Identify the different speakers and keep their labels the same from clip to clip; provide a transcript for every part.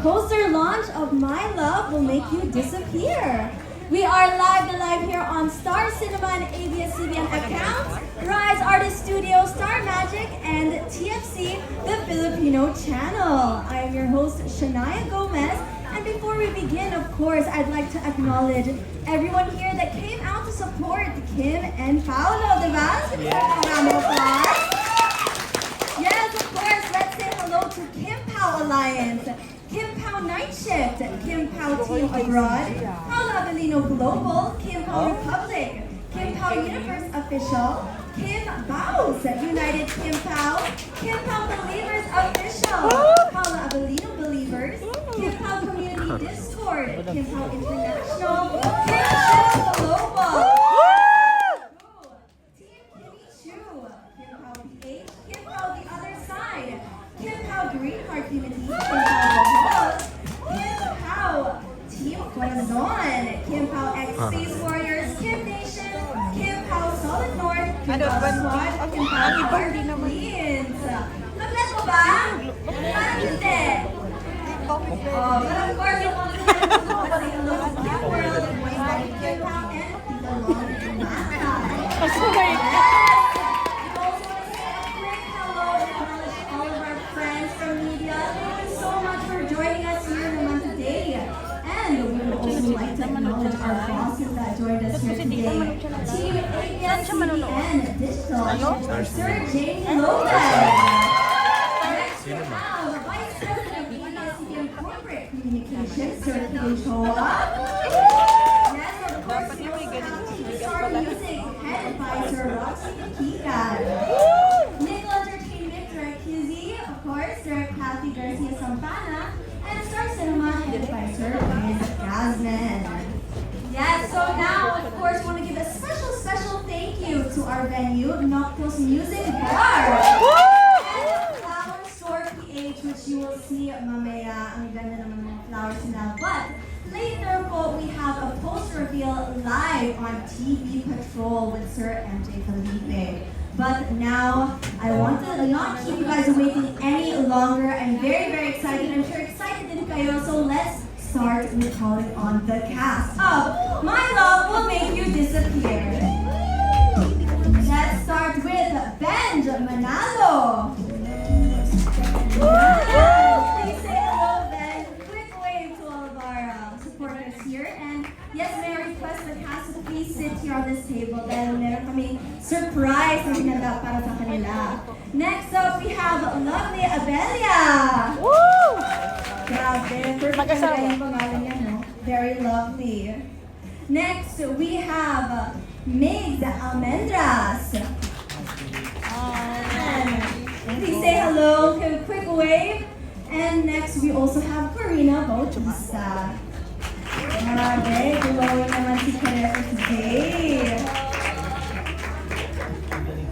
Speaker 1: poster launch of My Love Will Make You Disappear. We are live here on Star Cinema and ABS-CBN accounts, Rise Artist Studio, Star Magic, and TFC, the Filipino channel. I am your host, Shania Gomez. And before we begin, of course, I'd like to acknowledge everyone here that came out to support Kim and Paolo, diba? Round of applause. Yes, of course, let's say hello to Kim Pao Alliance, Kim Pao Night Shift, Kim Pao Team Abroad, Paolo Avellino Global, Kim Pao Republic, Kim Pao Universe Official, Kim Baos, United Kim Pao Believers Official, Paolo Avellino Believers, Kim Pao Community Discord, Kim Pao International, Kim Pao Global, Team Kimmy Chu, Kim Pao PH, Kim Pao The Other Side, Kim Pao Green Heart Unity, Kim Pao Kim Pao Team Corazon, Kim Pao X Space Warriors, Kim Nation, Kim Pao Solid North, Kim Pao Squad, Kim Pao Party Queens. Nag-let mo ba? Parang hindi. But of course, yung mga hello to Kim World, Boys Daddy Kim Pao, and Tita Lon and Mata. All of our friends from media, thank you so much for joining us here naman today. And we would also like to acknowledge our bosses that joined us here today. Team ABS-CBN Digital, Sir Jamie Lopez. Next we have Vice President of ABS-CBN Corporate Communications, Sir Kay Choa. Yes, of course, we also have Team Star Music Head Advisor Roxy Kikan. Nickel Entertainment, Sir Kizzy, of course, Sir Kathy Garcia Sampana, and Star Cinema Head Advisor Ms. Gazman. Yes, so now, of course, want to give a special thank you to our venue, Noctus Music Bar. And Flower Store PH, which you will see mamaya. Ang ganda naman ng flowers nila. But later po, we have a poster reveal live on TV Patrol with Sir MJ Felipe. But now, I want to not keep you guys waiting any longer. I'm very excited. I'm sure excited din kayo. So let's start with calling on the cast of My Love Will Make You Disappear. Let's start with Benj Manalo. Please say hello, Ben. Quick wave to all of our supporters here. And yes, may I request the cast to please sit here on this table dahil meron kaming surprise na hinanda para sa kanila. Next up, we have lovely Abelia. Woo! Grabe, perfect yung pangalan niya, no? Very lovely. Next, we have Migs Almendras. Please say hello, quick wave. And next, we also have Karina Bautista. Grabe, glowing naman si Karina today.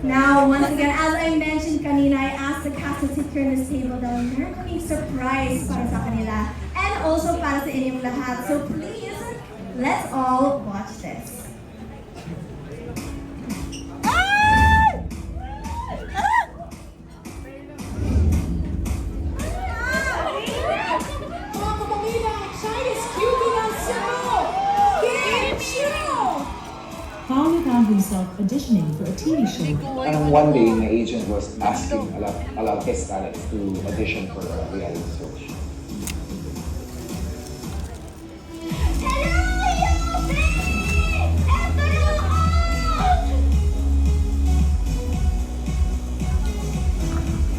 Speaker 1: Now, once again, as I mentioned kanina, I asked the cast to sit here on this table dahil meron kaming surprise para sa kanila and also para sa inyong lahat. So please, let's all watch this.
Speaker 2: Paolo found himself auditioning for a TV show.
Speaker 3: And one day, my agent was asking a lot of his talents to audition for a reality show.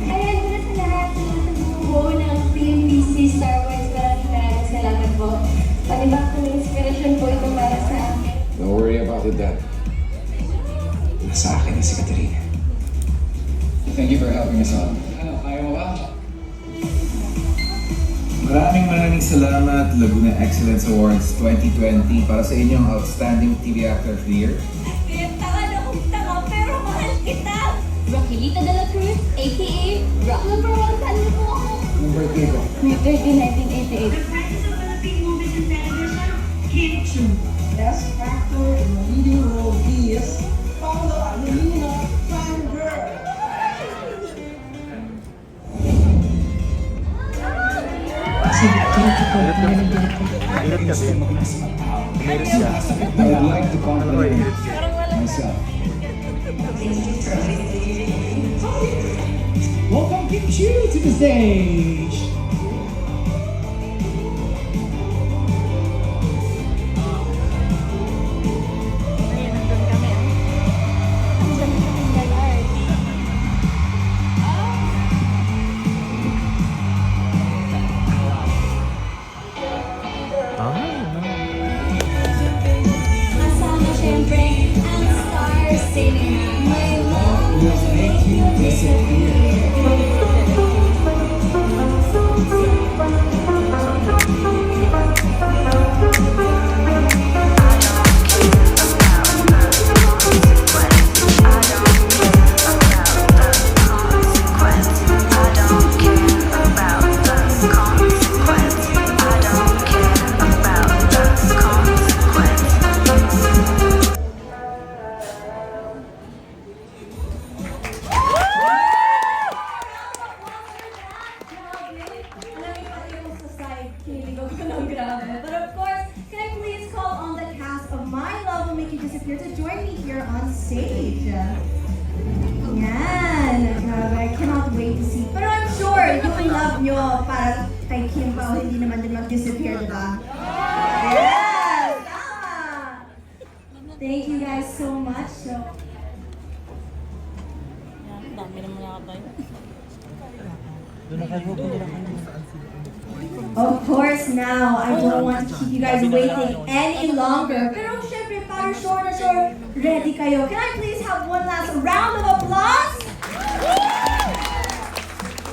Speaker 4: Ayan muna sa lahat ng bumubuo ng PMBC Star Wars. Maraming salamat po. Panibagong inspirasyon po ito para sa akin.
Speaker 3: Don't worry about it, Dad. Nasa akin na si Katerina.
Speaker 5: Thank you for helping us out. Ano, kaya mo ba? Maraming salamat Laguna Excellence Awards 2020 para sa inyong Outstanding TV Actor of the Year.
Speaker 4: Tanga pero mahal kita! Roquelita de la Cruz, a.k.a. Rock Number 1 fan niyo po ako.
Speaker 5: Anong birthday ko?
Speaker 4: May 30, 1988.
Speaker 6: The Princess of Philippine Movies and Television, Kim Chu.
Speaker 7: Best actor in the leading role is Paolo Avellino, Fangirl.
Speaker 2: political candidate of
Speaker 5: I would like to compliment myself.
Speaker 7: Welcome Kim Chiu to the stage.
Speaker 4: Kasama syempre ang Star Cinema. My love will make you disappear.
Speaker 1: But of course, can I please call on the cast of My Love Will Make You Disappear to join me here on stage? Yan! Grabe, I cannot wait to see. Pero I'm sure yung love nyo para kay Kim Pao hindi naman din mag-disappear, diba? Yes! Tama! Thank you guys so much. So, of course, now, I don't want to keep you guys waiting any longer. Pero syempre, para sure na sure, ready kayo. Can I please have one last round of applause?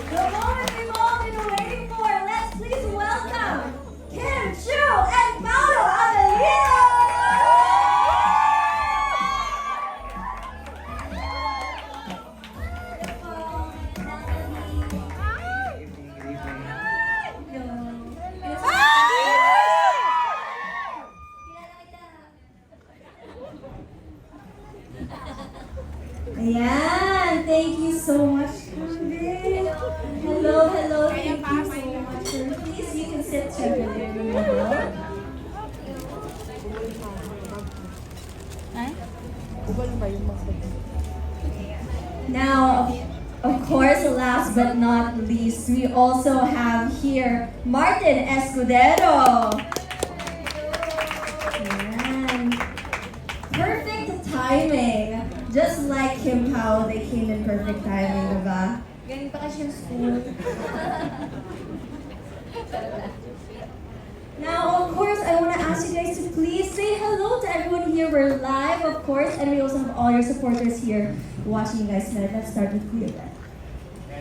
Speaker 1: The moment we've all been waiting for. Let's please welcome Kim Chiu and Paolo Avelino! Ayan, thank you so much, Kambi. Hello, hello, thank you so much. Please, you can sit syempre there in the middle. Now, of course, last but not least, we also have here Martin Escudero. Ayan. Perfect timing. Just like Kim Pao, they came in perfect timing, diba? Galing pa kasi yung school. Now, of course, I want to ask you guys to please say hello to everyone here. We're live, of course, and we also have all your supporters here watching you guys tonight. Let's start with Kuya Ben.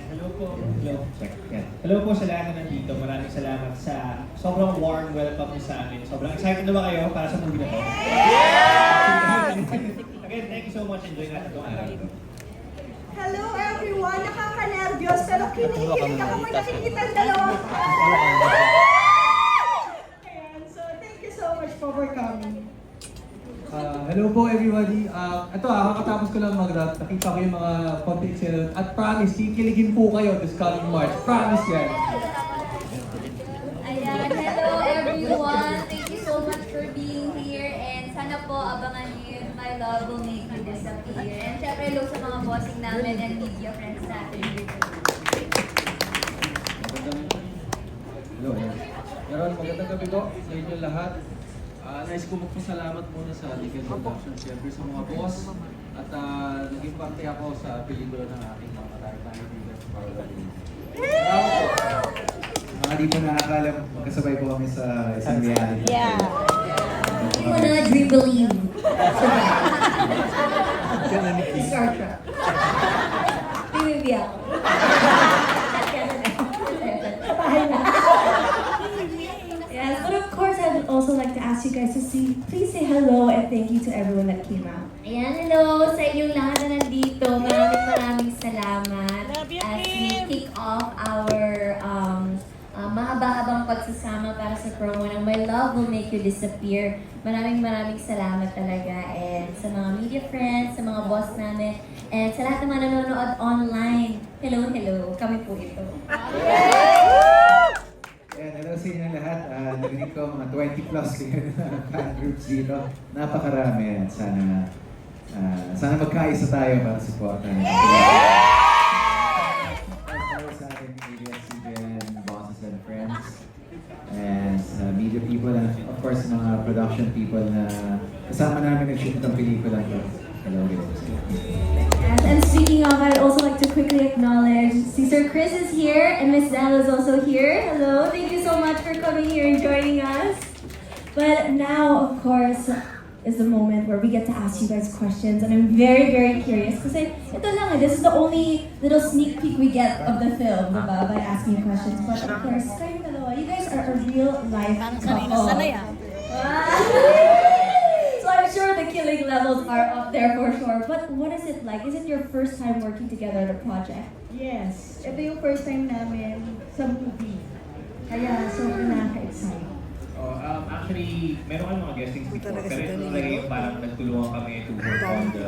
Speaker 8: Hello po. Hello po sa lahat na nandito. Maraming salamat sa sobrang warm welcome niyo sa amin. Sobrang excited na ba kayo para sa movie na to? Again, thank you so much. Enjoy natin itong araw.
Speaker 1: Hello everyone! Nakaka-nervyos pero kinikilig ako pag nakikita ang dalawa. Ayan, so thank you so much for coming.
Speaker 9: Hello po everybody. Kakatapos ko lang mag-rap. Nakita ko yung mga content channel. At promise, kikiligin po kayo this coming March. Promise yan.
Speaker 10: Ayan, hello everyone. Thank you so much for being here. And sana po abangan niyo yung My Love Will Make You Disappear. And syempre, hello sa mga bossing namin and media friends natin here.
Speaker 9: Hello. Meron, magandang gabi po sa inyo lahat. Nais ko magpasalamat muna sa Legal Production, siyempre sa mga boss. At naging parte ako sa pelikula ng aking mga kaibigan sa Paralel.
Speaker 5: Mga di pa nakakalam, magkasabay po kami sa isang reality.
Speaker 10: Yeah. Hindi mo na dream believe.
Speaker 1: Star Trek.
Speaker 10: Baby ako.
Speaker 1: Yes, but of course I would also like to ask you guys to please say hello and thank you to everyone that came out.
Speaker 10: Ayan, hello sa inyong lahat na nandito. Maraming salamat. As we kick off our mahaba-habang pagsasama para sa promo ng My Love Will Make You Disappear. Maraming salamat talaga. And sa mga media friends, sa mga boss namin, and sa lahat ng mga nanonood online. Hello. Kami po ito.
Speaker 5: Ayan, hello sa inyo lahat. Narinig ko mga 20 plus kayo na fan groups dito. Napakarami. At sana magkaisa tayo para supportan. Hello sa ating ABS-CBN, bosses and friends. And media people and of course mga production people na kasama namin nag-shoot ng pelikula ko. Hello guys.
Speaker 1: Yes, and speaking of, I'd also like to quickly acknowledge Sir Chris is here and Miss Dal is also here. Hello, thank you so much for coming here and joining us. But now, of course, is the moment where we get to ask you guys questions, and I'm very, very curious kasi ito lang, this is the only little sneak peek we get of the film, diba, by asking you questions. But of course, kayong dalawa, you guys are a real life couple. So I'm sure the killing levels are up there for sure. But what is it like? Is it your first time working together on a project?
Speaker 7: Yes, ito yung first time namin sa movie. Kaya sobrang nakaka-excite.
Speaker 8: Actually, meron kami mga guestings before, pero ito talaga yung parang nagtulungan kami to work on the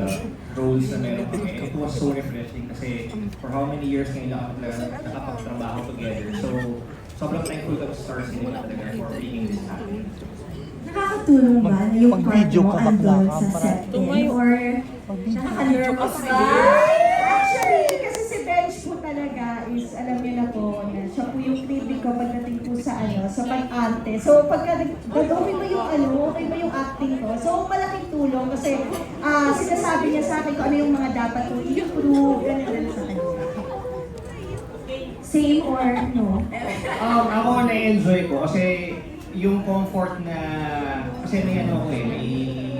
Speaker 8: roles na meron kami. It was so refreshing kasi for how many years ngayon lang kami talaga nakapagtrabaho together. So, sobrang thankful kami sa Star Cinema talaga for making this happen.
Speaker 1: Nakakatulong ba na yung partner mo andun sa set din? Or nakaka-nervous ba?
Speaker 7: Actually, kasi si Bench po talaga is, alam niyo na po, na siya po yung critic ko pagdating po sa sa pag-ante. So, pagka gagawin mo yung okay mo yung acting ko. So, malaking tulong kasi sinasabi niya sa akin kung ano yung mga dapat ko i-improve, ganun sa kanya.
Speaker 1: Same or no?
Speaker 8: Ako na-enjoy ko kasi yung comfort na, kasi may ano ko may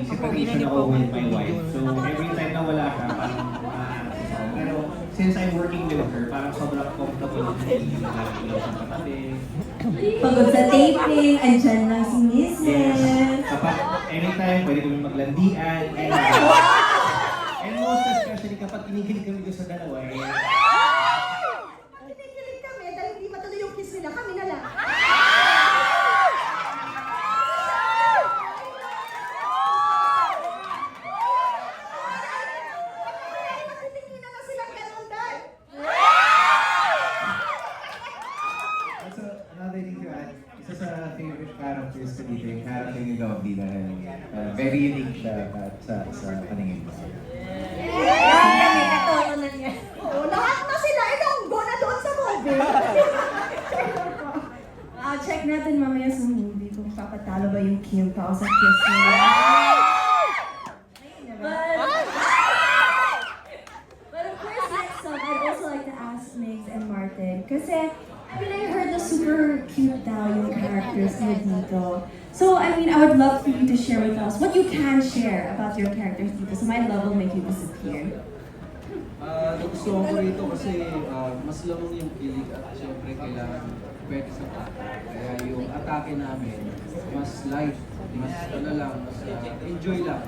Speaker 8: separation ako with my wife. So every time na wala siya, parang pero since I'm working with her, parang sobrang comfortable yung nagalaw sa katabi.
Speaker 1: Pagod sa taping, andyan lang si Mrs.
Speaker 8: Yes. Kapag anytime, pwede kami maglandian. And most especially kapag kinikilig kami doon sa dalawa,
Speaker 7: Kinikilig kami dahil hindi matuloy yung kiss nila, kami na lang.
Speaker 5: Also, another thing to add, isa sa favorite characters ko dito, yung character ni Lovely dahil very unique siya sa paningin ko.
Speaker 10: Kami, katotohanan niya.
Speaker 7: Oo, lahat na sila, go na doon sa movie.
Speaker 1: Check natin mamaya sa movie kung papatalo ba yung Kim Pao sa kiss nila. But of course, next song, I'd also like to ask Migs and Martin. Kasi, I mean, I heard the super cute daw yung characters niyo dito. So, I mean, I would love for you to share with us what you can share about your characters dito. So my love will make you disappear.
Speaker 9: Nagustuhan ko rito kasi mas lamang yung kilig at syempre kailangan pwede sa bata. Kaya yung atake namin, mas light, mas mas enjoy lang.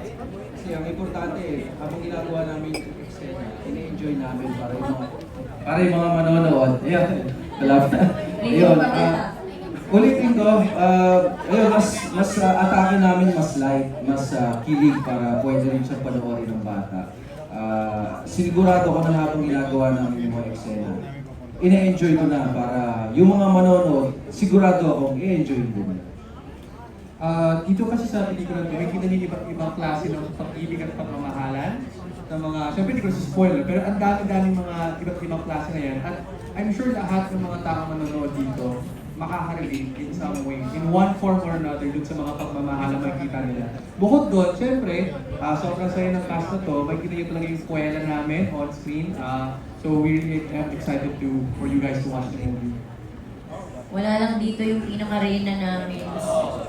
Speaker 9: Kasi ang importante habang ginagawa namin yung eksena, ina-enjoy namin para yung mga manonood. Ayan, alam na. Ayun, ulitin ko, ayun, mas atake namin mas light, mas kilig para pwede rin siyang panoorin ng bata. Sigurado ko na habang ginagawa namin yung mga eksena, ina-enjoy ko na para yung mga manonood, sigurado akong i-enjoy din.
Speaker 11: Dito kasi sa pelikula ito, may kita niyo iba't ibang klase ng pag-ibig at pagmamahalan ng mga, syempre hindi ko spoiler, pero ang dami-daming mga iba't ibang klase na yan. At I'm sure lahat ng mga taong manonood dito, makaka-relate in some way, in one form or another, dun sa mga pagmamahal na makikita nila. Bukod doon, syempre, sobrang saya ng cast na to, makikita niyo talaga yung kwela namin on screen. So we really am excited for you guys to watch the movie.
Speaker 10: Wala lang dito yung pinaka-reyna namin.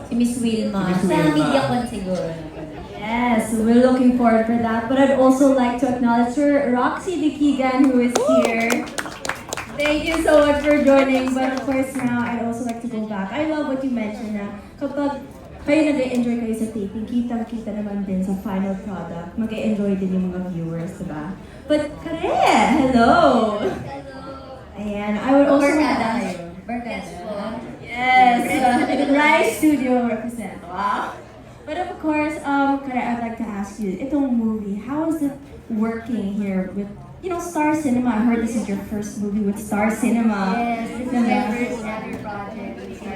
Speaker 10: Si Miss Wilma.
Speaker 8: Si Miss
Speaker 10: Sa
Speaker 8: Wilma.
Speaker 10: MediaCon siguro.
Speaker 1: Yes, we're looking forward for that. But I'd also like to acknowledge her, Roxy Dikigan, who is here. Thank you so much for joining. But of course now, I'd also like to go back. I love what you mentioned na kapag kayo nag-enjoy kayo sa taping, kitang-kita naman din sa final product. Mag-enjoy din yung mga viewers, diba? But Kare, hello! Ayan, I would also like to ask... Yes, Rise Studio represent. Wow. But of course, Kare, I'd like to ask you, itong movie, how is it working here with, Star Cinema? I heard this is your first movie with Star Cinema.
Speaker 4: Yes, this is my first ever project with Star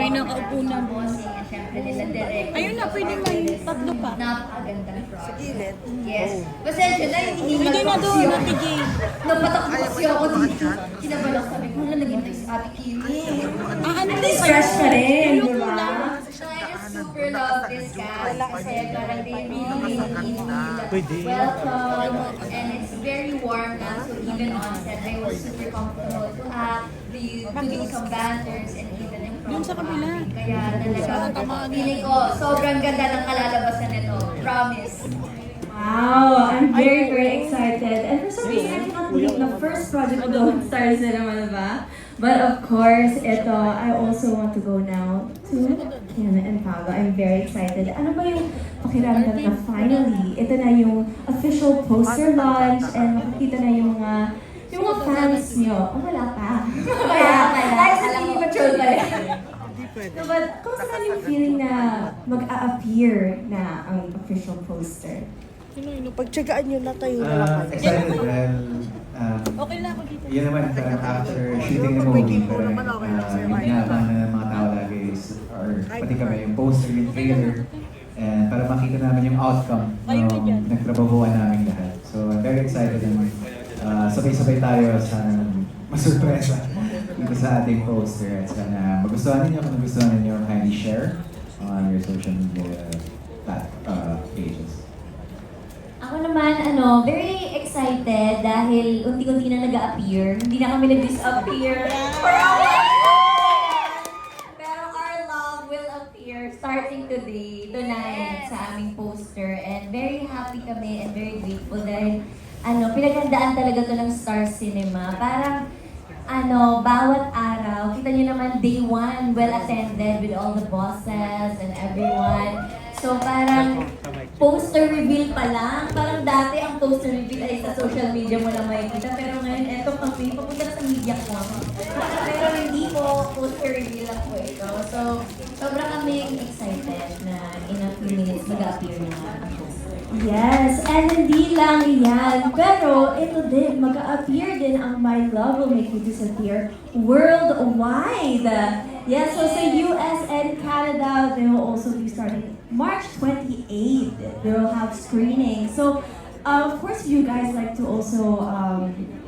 Speaker 10: May nakaupo na bossing at syempre nila direct. Ayun na, pwede may tatlo pa. Napakagandang project. Yes. Pasensya na, hindi mag-boxy ako. Napatak kasi ako dito. Kinabalak sabi ko, nalagyan tayo si Ate Kimi.
Speaker 1: Stress ka rin, di ba?
Speaker 10: So I just super love this cast kasi parang they really welcome and it's very warm na. So even on set, they were super comfortable to act, to do some banters and even improv. Kaya talaga, feeling ko, sobrang ganda ng kalalabasan nito. Promise.
Speaker 1: Wow, I'm very, very excited. And for some reason, I cannot believe the first project ko doon Star Cinema, diba? But of course, ito, I also want to go now to Kim and Pablo. I'm very excited. Ano ba yung pakiramdam na finally, ito na yung official poster launch and makikita na yung mga fans nyo. Oh, wala pa. Dahil sa TV Patrol pa rin. No, but kung saan yung feeling na mag-a-appear na ang official poster?
Speaker 2: Pagtsagaan nyo na tayo na lang.
Speaker 5: Excited dahil
Speaker 2: Okay na ako dito.
Speaker 5: yun naman parang after shooting the movie, parang yung inaabangan na ng mga tao lagi is, or pati kami yung poster, yung trailer, and para makita namin yung outcome ng nagtrabahuan namin lahat. So I'm very excited and sabay-sabay tayo sa masurpresa dito sa ating poster at sana magustuhan ninyo. Kung nagustuhan ninyo, kindly share on your social media pages.
Speaker 10: Ako naman, very excited dahil unti-unti na nag-a-appear. Hindi na kami nag-disappear for a while. Pero our love will appear starting today, tonight, sa aming poster. And very happy kami and very grateful dahil pinaghandaan talaga to ng Star Cinema. Parang, bawat araw, kita nyo naman day one, well attended with all the bosses and everyone. So parang poster reveal pa lang. Parang dati ang poster reveal ay sa social media mo lang makikita. Pero ngayon, eto campaign, papunta na sa media ko. Pero hindi po, poster reveal lang po ito. So, sobrang kaming excited na in a few minutes mag-appear na ang poster.
Speaker 1: Yes, and hindi lang yan. Pero ito din, mag-a-appear din ang My Love Will Make You Disappear worldwide. Yes, so sa US and Canada, they will also be starting March 28th. They will have screening. So, of course, you guys like to also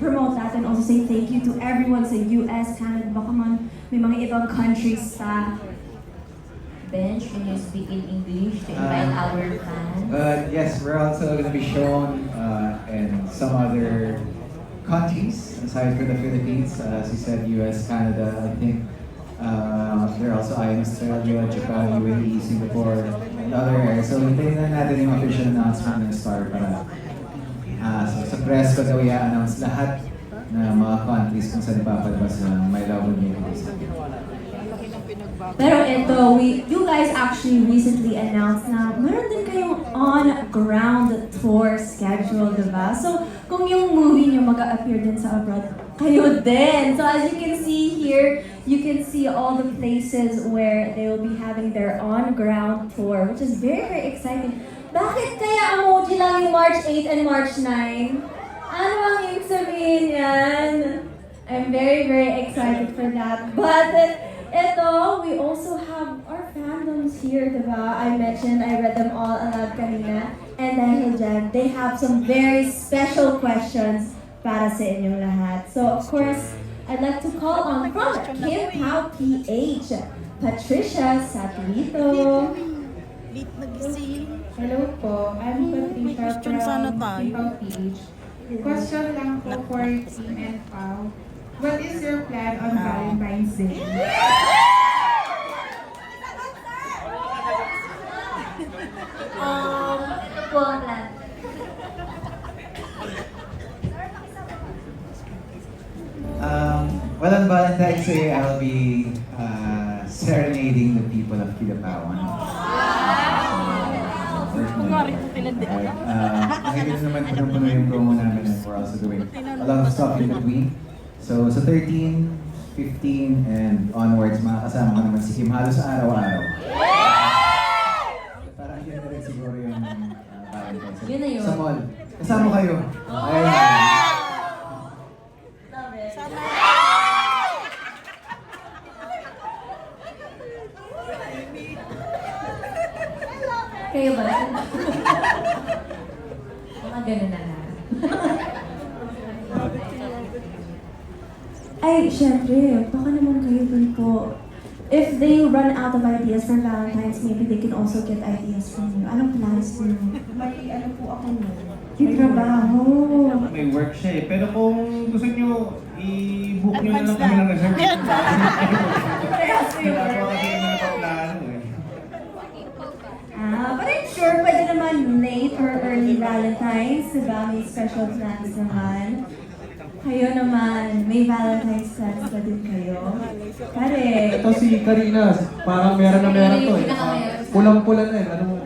Speaker 1: promote that and also say thank you to everyone sa US, Canada, baka man may mga ibang countries sa
Speaker 10: Bench, can you speak in English to invite our fans?
Speaker 5: Yes, we're also going to be shown in some other countries aside from the Philippines. As you said, US, Canada, I think they're also in Australia, Japan, UAE, Singapore, and other areas. So hintayin na natin yung official announcement ng Star para sa press ko daw i-announce lahat na mga countries kung saan ipapalabas ng My Love Will Make You Disappear.
Speaker 1: Pero ito, you guys actually recently announced na meron din kayong on-ground tour schedule, diba? So, kung yung movie nyo mag-a-appear din sa abroad, kayo din! So, as you can see here, you can see all the places where they will be having their on-ground tour, which is very, very exciting. Bakit kaya emoji lang yung March 8 and March 9? Ano ang ibig sabihin yan? I'm very, very excited for that. But, ito, we also have our fandoms here, diba? I mentioned, I read them all aloud kanina. And dahil dyan, they have some very special questions para sa inyong lahat. So, of course, I'd like to call on from Kim Pao PH, Patricia Satuito.
Speaker 12: Hello po, I'm Patricia from Kim Pao PH. Question lang po for Kim and Pao. What is your plan on Valentine's Day?
Speaker 10: Ito po ang plan.
Speaker 5: Well, on Valentine's Day, I'll be serenading the people of Kidapawan. Nakikita naman puno-puno yung promo namin and we're also doing a lot of stuff in between. So sa 13, 15, and onwards, makakasama ko naman si Kim halos sa araw-araw. Parang yun na rin siguro yung Valentine's.
Speaker 10: Yun na yun.
Speaker 5: Sa mall. Kasama kayo. Ayun.
Speaker 10: Kayo ba? Mga ganun na lang.
Speaker 1: Ay, syempre, baka naman kayo dun po. If they run out of ideas for Valentine's, maybe they can also get ideas from you. Anong plans niyo?
Speaker 7: May ano po ako no.
Speaker 1: Yung trabaho.
Speaker 8: May work siya eh. Pero kung gusto nyo, i-book nyo na lang kami ng reservation. Wala po kasi kami nakaplano eh.
Speaker 1: But I'm sure pwede naman late or early Valentine's, diba? May special plans naman. Kayo naman, may Valentine's plans ba din kayo? Pare.
Speaker 11: Ito si Karina, parang meron na meron to eh. Pulang-pula na eh. Ano?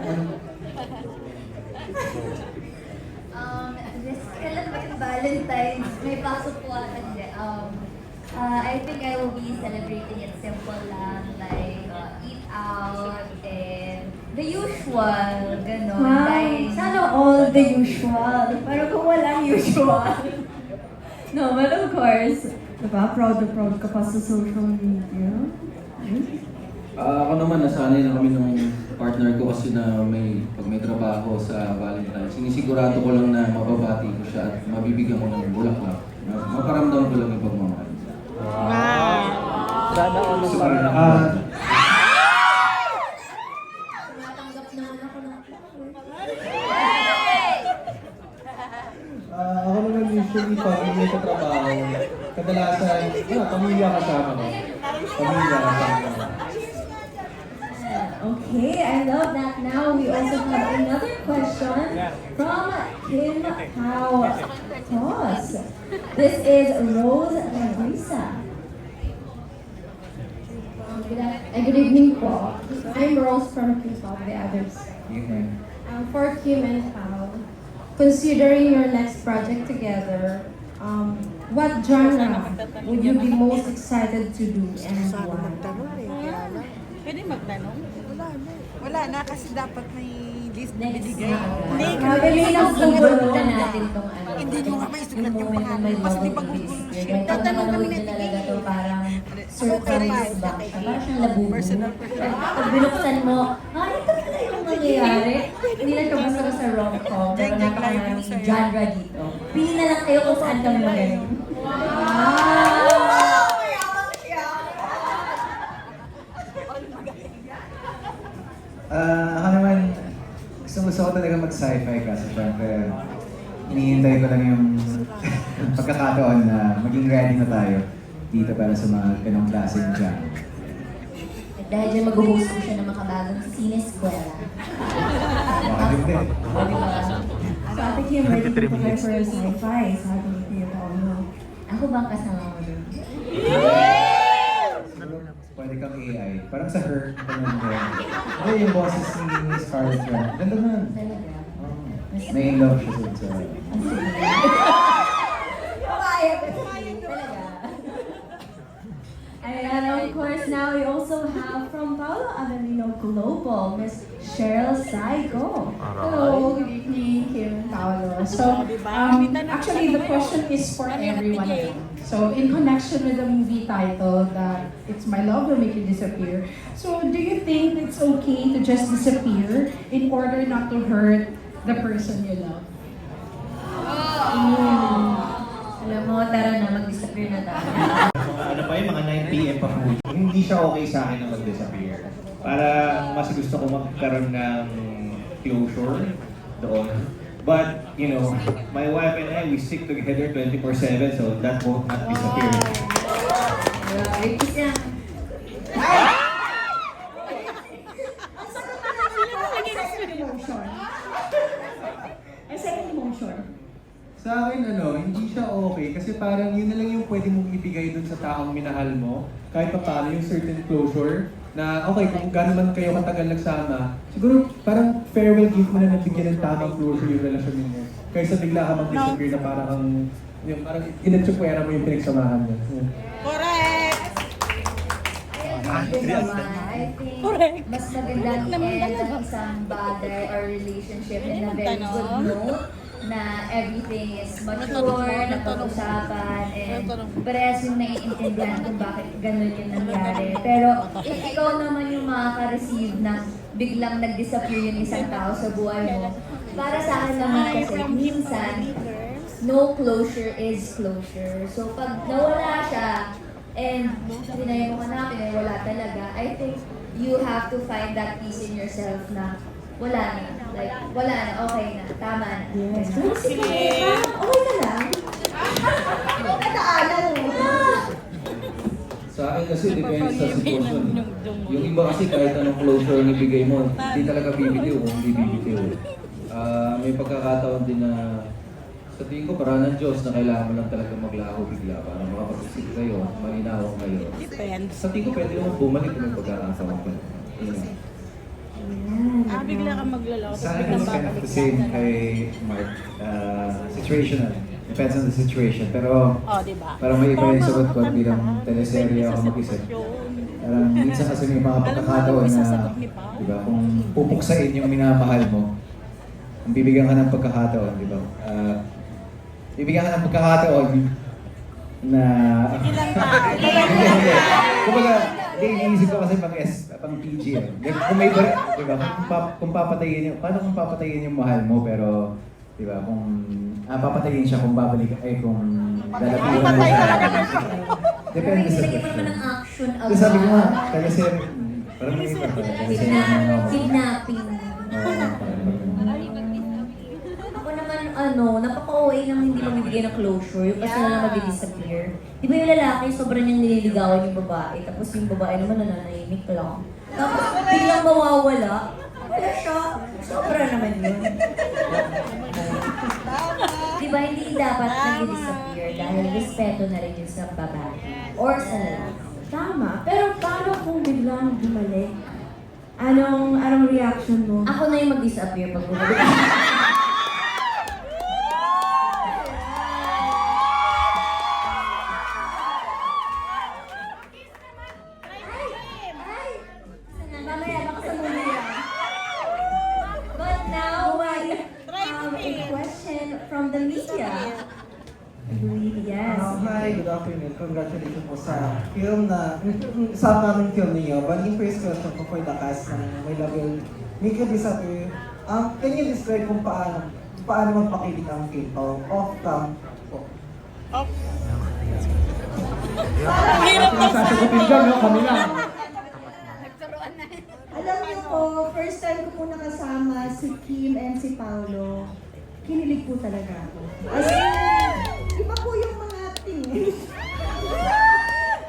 Speaker 10: Kailan ba yung Valentine's? May pasok po ako hindi. I think I will be celebrating it simple lang, like eat out and the usual, gano'n.
Speaker 1: Wow,
Speaker 10: Like,
Speaker 1: sana all the usual. Pero kung walang usual. No, but of course, diba, proud na proud ka pa sa social media.
Speaker 9: Ako naman, nasanay na kami ng partner ko kasi na pag may trabaho sa Valentine's, sinisigurado ko lang na mababati ko siya at mabibigyan ko ng bulaklak. Maparamdam ko lang yung pagmamahal.
Speaker 10: tumatanggap naman ako ng
Speaker 11: Ako naman usually pag may katrabaho, kadalasan, pamilya kasama ko. Pamilya kasama ko.
Speaker 1: Okay, I love that. Now we also have another question from Kim Pao Cross. This is Rose Lagrisa.
Speaker 4: Good evening po. I'm Rose from Kim Pao, the others. For Kim and Pao, considering your next project together, what genre would you be most excited to do and why?
Speaker 2: Pwede magtanong? Wala na kasi dapat may list na
Speaker 10: next
Speaker 2: binigay.
Speaker 10: na.
Speaker 1: Grabe, may nagsusulat
Speaker 10: na natin tong ano.
Speaker 2: Hindi nyo nga may sulat yung
Speaker 10: moment na may
Speaker 2: pangalan. Kasi di ba
Speaker 10: love
Speaker 2: Google
Speaker 10: is
Speaker 2: sheet?
Speaker 10: there. Tatanong kami na talaga to parang surprise ba siya? Parang siyang labubo. Pag binuksan mo, ito pala yung nangyayari. Hindi lang siya basta sa rom-com. Pero napakaraming genre dito. Pili na lang kayo kung saan kami magaling.
Speaker 5: Ako naman, gusto ko talaga mag-sci-fi kasi syempre, hinihintay ko lang yung pagkakataon na maging ready na tayo dito para sa mga ganong klaseng jam.
Speaker 10: At dahil dyan mag-host ko siya ng makabagong sineskwela.
Speaker 5: Baka hindi.
Speaker 1: So Ate Kim, ready to prepare for sci-fi. Sabi ni Kuya Paolo.
Speaker 10: Ako ba ang kasama mo dun?
Speaker 5: Pwede kang AI. Parang sa Her. Ay, yung boses ni Scarlett Johansson. Ganda na.
Speaker 10: Talaga?
Speaker 5: May in love siya sa...
Speaker 1: And of course, now we also have from Paolo Avelino Global, Miss Cheryl Saigo.
Speaker 12: Hello, good evening, Kim and Paolo. So, actually, the question is for everyone. So, in connection with the movie title that It's My Love Will Make You Disappear, so do you think it's okay to just disappear in order not to hurt the person you love?
Speaker 10: Alam mo, tara na, mag-disappear na tayo.
Speaker 8: Ano pa yung mga 9 PM pa po. Hindi siya okay sa akin na mag-disappear. Para mas gusto ko magkaroon ng closure doon. But, you know, my wife and I, we stick together 24/7, so that won't not disappear.
Speaker 10: Right, kasi
Speaker 7: Second emotion.
Speaker 11: Sa akin, hindi siya okay kasi parang yun na lang yung pwede mong ibigay dun sa taong minahal mo. Kahit pa paano yung certain closure na okay, kung gano'n man kayo katagal nagsama, siguro parang farewell gift mo na nabigyan ng tamang closure yung relasyon ninyo. Kaysa bigla ka mag-disappear na parang inatsukwera mo yung pinagsamahan mo. Yeah.
Speaker 2: Correct!
Speaker 10: I think mas magandang i-end ang isang bagay or relationship in a very good note na everything is mature, napag-usapan, and parehas yung naiintindihan kung bakit ganun yung nangyari. Pero if ikaw naman yung makaka-receive ng biglang nag-disappear yung isang tao sa buhay mo, para sa akin naman kasi minsan, no closure is closure. So pag nawala siya, and tinay mo hanapin eh, wala talaga, I think you have to find that peace in yourself na wala na. Like, wala na, okay na, tama na.
Speaker 7: Yes. Pero si Kaya, okay ka lang? Nadaanan mo.
Speaker 9: Sa akin kasi depende sa sitwasyon. Yung iba kasi kahit anong closure ang ibigay mo, hindi talaga bibitiw kung hindi bibitiw. May pagkakataon din na sa tingin ko parang ng Diyos na kailangan mo lang talaga maglaho bigla para makapag-isip kayo, maninawang kayo. Sa tingin ko pwede naman bumalik kung may pagkakataon pa.
Speaker 2: Bigla kang maglalaw.
Speaker 5: Sa akin, it's kind of the same kay Mark. Situational. Depends on the situation. Pero
Speaker 2: Diba?
Speaker 5: parang may iba yung sagot ko bilang teleserye ako mag-isip. Parang minsan kasi may mga pagkakataon na, di ba, kung pupuksain yung minamahal mo, kung bibigyan ka ng pagkakataon, di ba? Bibigyan ka ng pagkakataon na... Kumbaga, iniisip ko kasi pang PG eh. Kung may iba, di ba, kung papatayin yung, paano kung papatayin yung mahal mo, pero, di ba, kung papatayin siya kung babalik, kung dalapihan mo siya. Depende sa
Speaker 10: Ilagay mo naman ng action
Speaker 5: Kasi sabi ko nga, teleserye, parang may iba pala, teleserye ng
Speaker 10: Kidnapping. Ako naman, napaka-OA nang hindi magbibigay ng closure, yung kasi na mag-disappear. Di ba yung lalaki, sobrang niyang nililigawan yung babae, tapos yung babae naman nananahimik lang. Tapos biglang mawawala, wala siya. Sobra naman yun. Di ba, hindi dapat nag-disappear dahil respeto na rin yun sa babae or sa lalaki.
Speaker 1: Tama. Pero paano kung biglang bumalik? Anong reaction mo?
Speaker 10: Ako na yung mag-disappear pag bumalik. Mamaya, baka sa muli yan. But now,
Speaker 1: We have a question from the media. I believe, yes.
Speaker 13: Hi, good afternoon. Congratulations po sa film na, sa namin film ninyo. But yung first question ko for the cast ng My Love Will Make You Disappear, can you describe kung paano magpakilig ang film off-cam po?
Speaker 11: Sasagutin dyan, no? Kami lang.
Speaker 7: Alam niyo po, first time ko po nakasama si Kim and si Paolo. Kinilig po talaga ako. As in, iba po yung mga acting.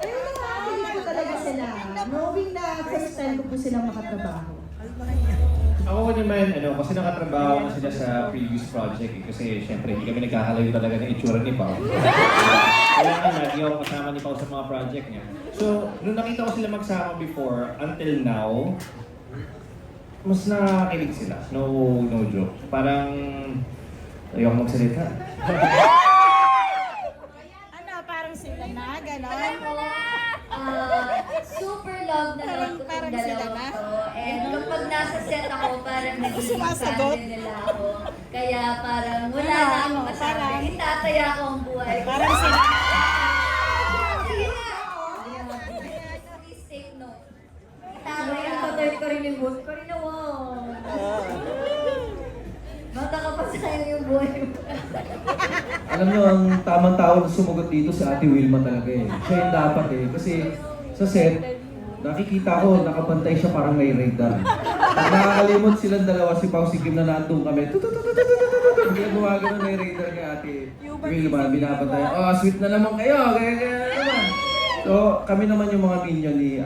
Speaker 7: Ayun, nakakakilig po talaga sila. Knowing na first time ko po silang makatrabaho.
Speaker 8: Ako naman, kasi nakatrabaho na sila sa previous project kasi syempre hindi kami nagkakalayo talaga ng itsura ni Pao. Kaya nga, lagi ako kasama ni Pao sa mga project niya. So, nung nakita ko sila magsama before, until now, mas nakakilig sila. No joke. Parang, ayoko magsalita.
Speaker 2: Parang sila na, gano'n?
Speaker 10: Alam mo, super love na love ko itong dalawa ko. And kapag nasa set ako, parang nagiging fan nila ako. Kaya parang wala na akong masabi. Itataya ko ang buhay ko.
Speaker 2: Parang sila.
Speaker 10: Please take note. Itataya ko. Itataya ko rin yung buhay ko rin na bata ka pa sa'yo yung buhay mo.
Speaker 9: Alam nyo, ang tamang tao na sumagot dito si Ate Wilma talaga eh. Siya yung dapat eh. Kasi sa set, nakikita ko, nakapantay siya parang may radar. Pag nakakalimot silang dalawa, si Pao, si Kim na nandun kami. Hindi gumagano may radar kay Ate Wilma. Binabantay, sweet na naman kayo. Kaya naman. So, kami naman yung mga minion ni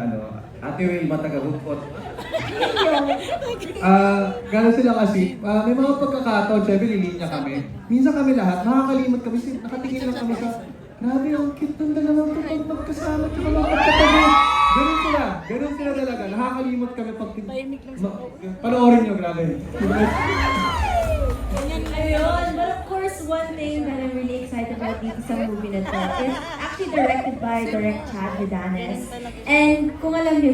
Speaker 9: Ate Wilma taga-Bukot.
Speaker 11: Gano'n sila kasi, may mga pagkakataon, syempre nilinya kami. Minsan kami lahat, nakakalimot kami, nakatingin lang kami sa, grabe, ang cute ng dalawang to pag magkasama, tsaka magkatabi. Ganun sila talaga, nakakalimot kami pag, panoorin nyo, grabe.
Speaker 1: Ayun, but of course, one thing that I'm really excited about dito sa movie na to is actually directed by Direct Chad Vidanes. And kung alam nyo,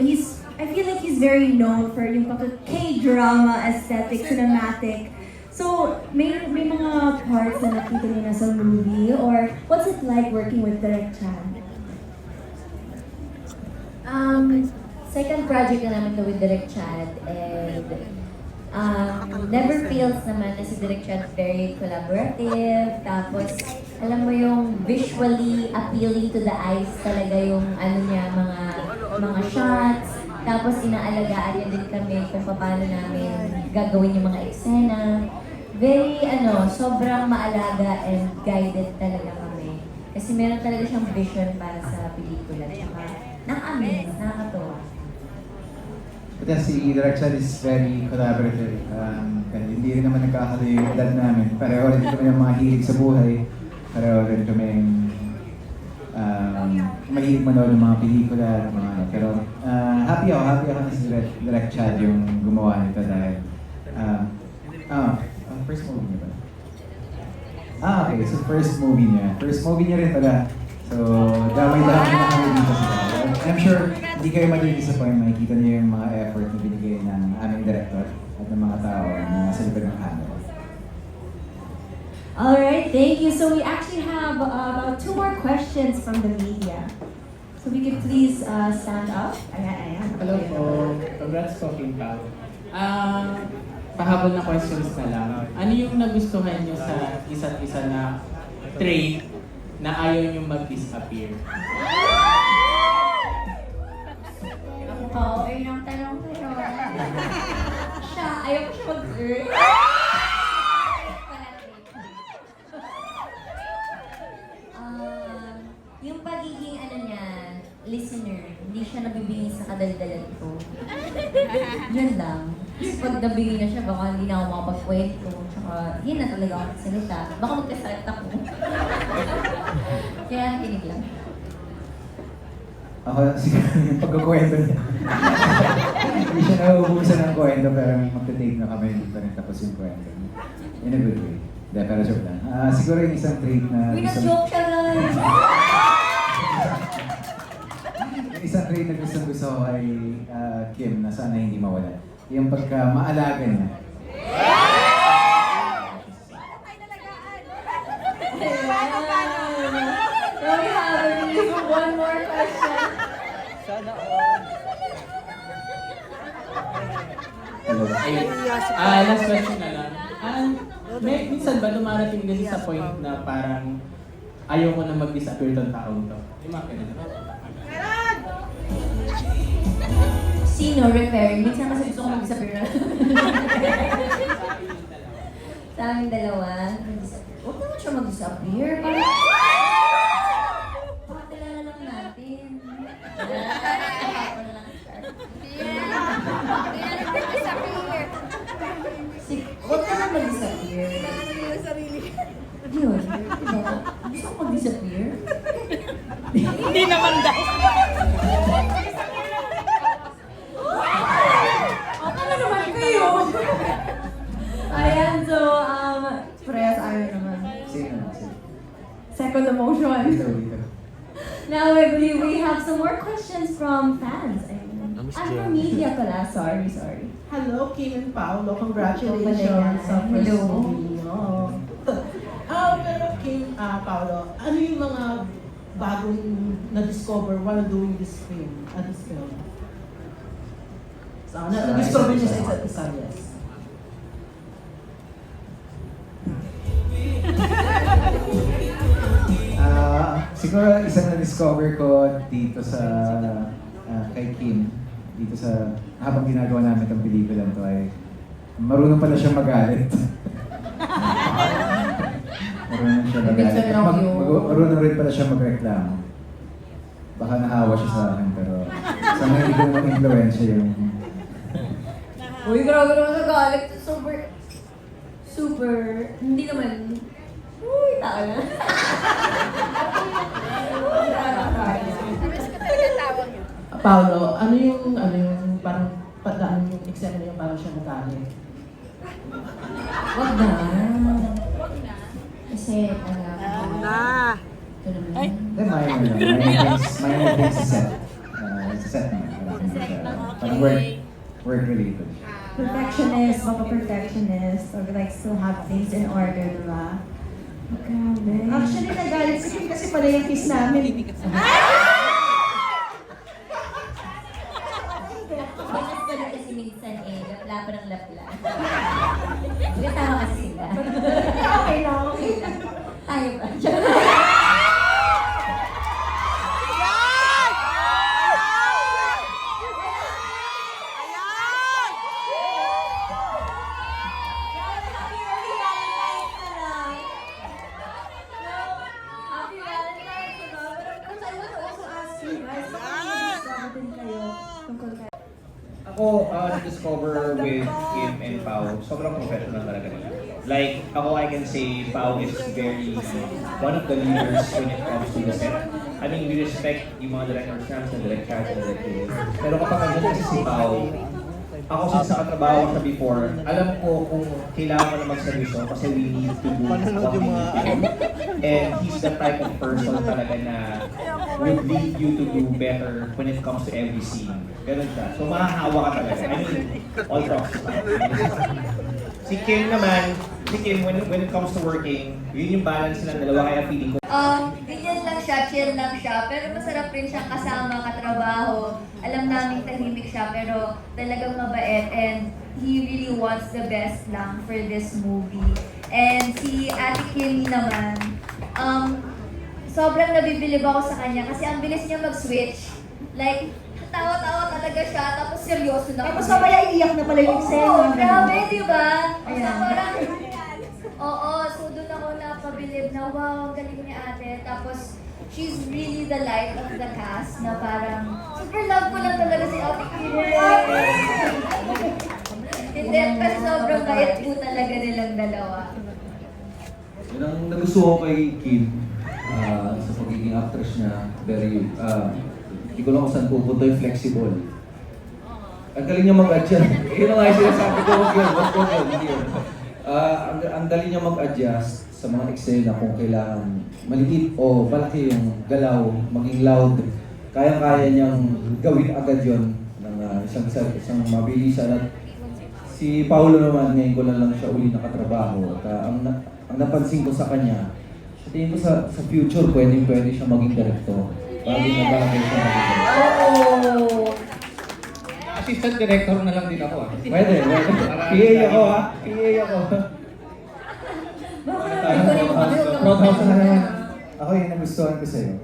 Speaker 1: I feel like he's very known for yung K-drama aesthetic, cinematic So, may mga parts na nakita niyo na sa movie, or what's it like working with Direk Chan?
Speaker 10: Second project na namin to with Direk Chad, and never feels naman na si Direk Chad very collaborative, tapos alam mo yung visually appealing to the eyes talaga yung ano niya, mga shots, tapos inaalagaan niya din kami kung paano namin gagawin yung mga eksena. Very sobrang maalaga and guided talaga kami. Kasi meron talaga siyang vision para sa pelikula. Tsaka nakaka-amaze, nakakatuwa.
Speaker 5: But si Direk Chad is very collaborative. Kasi hindi rin naman nagkakalayo yung edad namin. Pareho rin kami ng mga hilig sa buhay. Pareho rin kami mahilig manood ng mga pelikula at mga ano. Pero happy ako na si Direk Chad yung gumawa nito dahil first movie niya ba? Okay. So first movie niya. First movie niya rin pala. So, damay-damay na kami dito sa kanila. I'm sure hindi kayo mag-disappoint. Makikita niyo yung mga effort na binigay ng aming director at ng mga tao na nasa likod ng camera.
Speaker 1: Alright, thank you. So we actually have about 2 more questions from the media. So we could please stand up. Ayan.
Speaker 14: Hello po. Congrats po, King Pao. Pahabol na questions na lang. Ano yung nagustuhan nyo sa isa't isa na trait na ayaw nyo mag-disappear?
Speaker 10: Oo, ayun ang tanong ko yun. Siya, ayaw ko siya mag-earn. Yung pagiging listener, hindi siya nabibingin sa kadaldalan ko. Yun lang. Pag nabingin na siya, baka hindi na ako makapagkwento. Tsaka, yun na talaga ako magsalita. Baka magkasakit ako. Kaya, kinig lang.
Speaker 5: Ako siguro yung pagkukwento niya. Hindi siya nauubusan ng kwento pero magta-take na kami hindi pa rin tapos yung kwento. In a good way. Hindi, pero joke lang. Siguro yung isang trait na...
Speaker 10: Uy, nag-joke siya lang!
Speaker 5: Yung isang trait na gusto ko kay Kim na sana hindi mawala. Yung pagka-maalaga niya.
Speaker 1: So we have one more question.
Speaker 5: Hello.
Speaker 14: Last question na lang. Minsan ba dumarating din sa point na parang ayaw ko na mag-disappear tong taong to? Yung mga ganun.
Speaker 10: Sino? Referring? Minsan kasi gusto ko mag-disappear na. Sa aming dalawa, huwag naman siya mag-disappear. Parang... pakilala lang natin. Huwag ka na mag-disappear. Yun. Gusto ko mag-disappear?
Speaker 2: Hindi naman daw.
Speaker 1: Ano naman kayo? Ayan, so, parehas ayaw naman.
Speaker 5: Sino?
Speaker 1: Second emotion.
Speaker 5: Dito.
Speaker 1: Now, I believe we have some more questions from fans. I'm from media pala. Sorry.
Speaker 15: Hello, Kim and Paolo. Congratulations sa first
Speaker 1: Hello.
Speaker 15: movie. Pero Kim, Paolo, ano yung mga bagong na-discover while doing this film? So, na-discover niyo sa isa't isa, yes.
Speaker 5: Siguro isang na-discover ko dito sa kay Kim, dito sa habang ginagawa namin itong pelikula to ay marunong pala siya magalit. Marunong siya magalit. Marunong rin pala siya magreklamo. Baka nahawa siya sa akin pero sana hindi ko mag-influensya yung...
Speaker 10: Uy, grabe naman nagalit. Super, hindi naman. Uy, tao na.
Speaker 15: Paolo, ano yung parang padaan yung eksena niya parang siya nagalit?
Speaker 10: Wag na. Kasi, ito naman.
Speaker 5: Minor things sa set. Sa set naman. Parang work related.
Speaker 1: perfectionist, perfectionist, or likes to have things in order, diba? Grabe.
Speaker 7: Actually, nagalit si Kim kasi pala yung kiss namin.
Speaker 10: Banas ka na kasi minsan eh, lapla pa ng lapla. Magkatawa kasi sila.
Speaker 7: Okay lang, okay lang.
Speaker 10: Tayo pa.
Speaker 1: Happy Valentine's, diba? But I want to also ask you guys, baka din kayo tungkol kay...
Speaker 8: Ako, discover with Kim and Pao, sobrang professional talaga nila. Like, ako I can say Pao is very one of the leaders when it comes to the set. I mean, we respect yung mga directors namin sa direct charge and direct creative. Pero kapag nandun kasi si Pao, ako since nakatrabaho siya before, alam ko kung kailangan ko na magseryoso kasi we need to do what we need to do. And he's the type of person talaga na would lead you to do better when it comes to every scene. Ganun siya. So mahahawa ka talaga. I mean, all props to Pao. Si Kim naman, when it comes to working, yun yung balance ng dalawa kaya feeling ko.
Speaker 10: Ganyan lang siya, chill lang siya, pero masarap rin siyang kasama, katrabaho. Alam namin tahimik siya, pero talagang mabait and he really wants the best lang for this movie. And si Ate Kim naman, sobrang nabibilib ako sa kanya kasi ang bilis niya mag-switch. Like, tawa-tawa talaga siya, tapos seryoso na.
Speaker 7: Tapos mamaya iiyak na pala yung eksena.
Speaker 10: Oo, grabe, di ba?
Speaker 7: Ayan.
Speaker 10: Parang, oo, so doon ako napabilib na, wow, ang galing ni ate. Tapos, she's really the light of the cast na parang, super love ko lang talaga si Ate Kim. Hindi, kasi sobrang bait po talaga nilang dalawa.
Speaker 9: Yun ang nagustuhan ko kay Kim sa pagiging actress niya. Very, hindi ko lang kung saan pupunta yung flexible. Ang galing niya mag-adjust. Yun ang nga yung sinasabi ko, wag yun, hindi yun. Ang galing niya mag-adjust sa mga eksena kung kailangan maliit o malaki yung galaw, maging loud. Kaya-kaya niyang gawin agad yun ng isang mabilisan. At si Paolo naman, ngayon ko na lang siya uli nakatrabaho. At ang napansin ko sa kanya, sa tingin ko sa future, pwede siya maging director. Bagay na bagay siya maging director.
Speaker 8: Assistant director na lang din ako.
Speaker 9: Pwede. PA ako ha. PA ako.
Speaker 5: Roadhouse na naman. Ako yung nagustuhan ko sa'yo.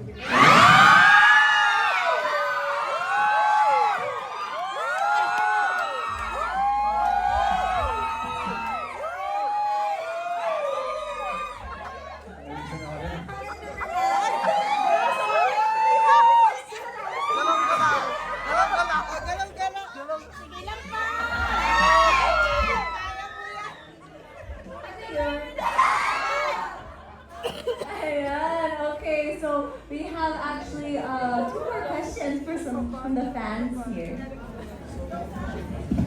Speaker 1: Ayan, okay, so we have actually 2 more questions from the fans here.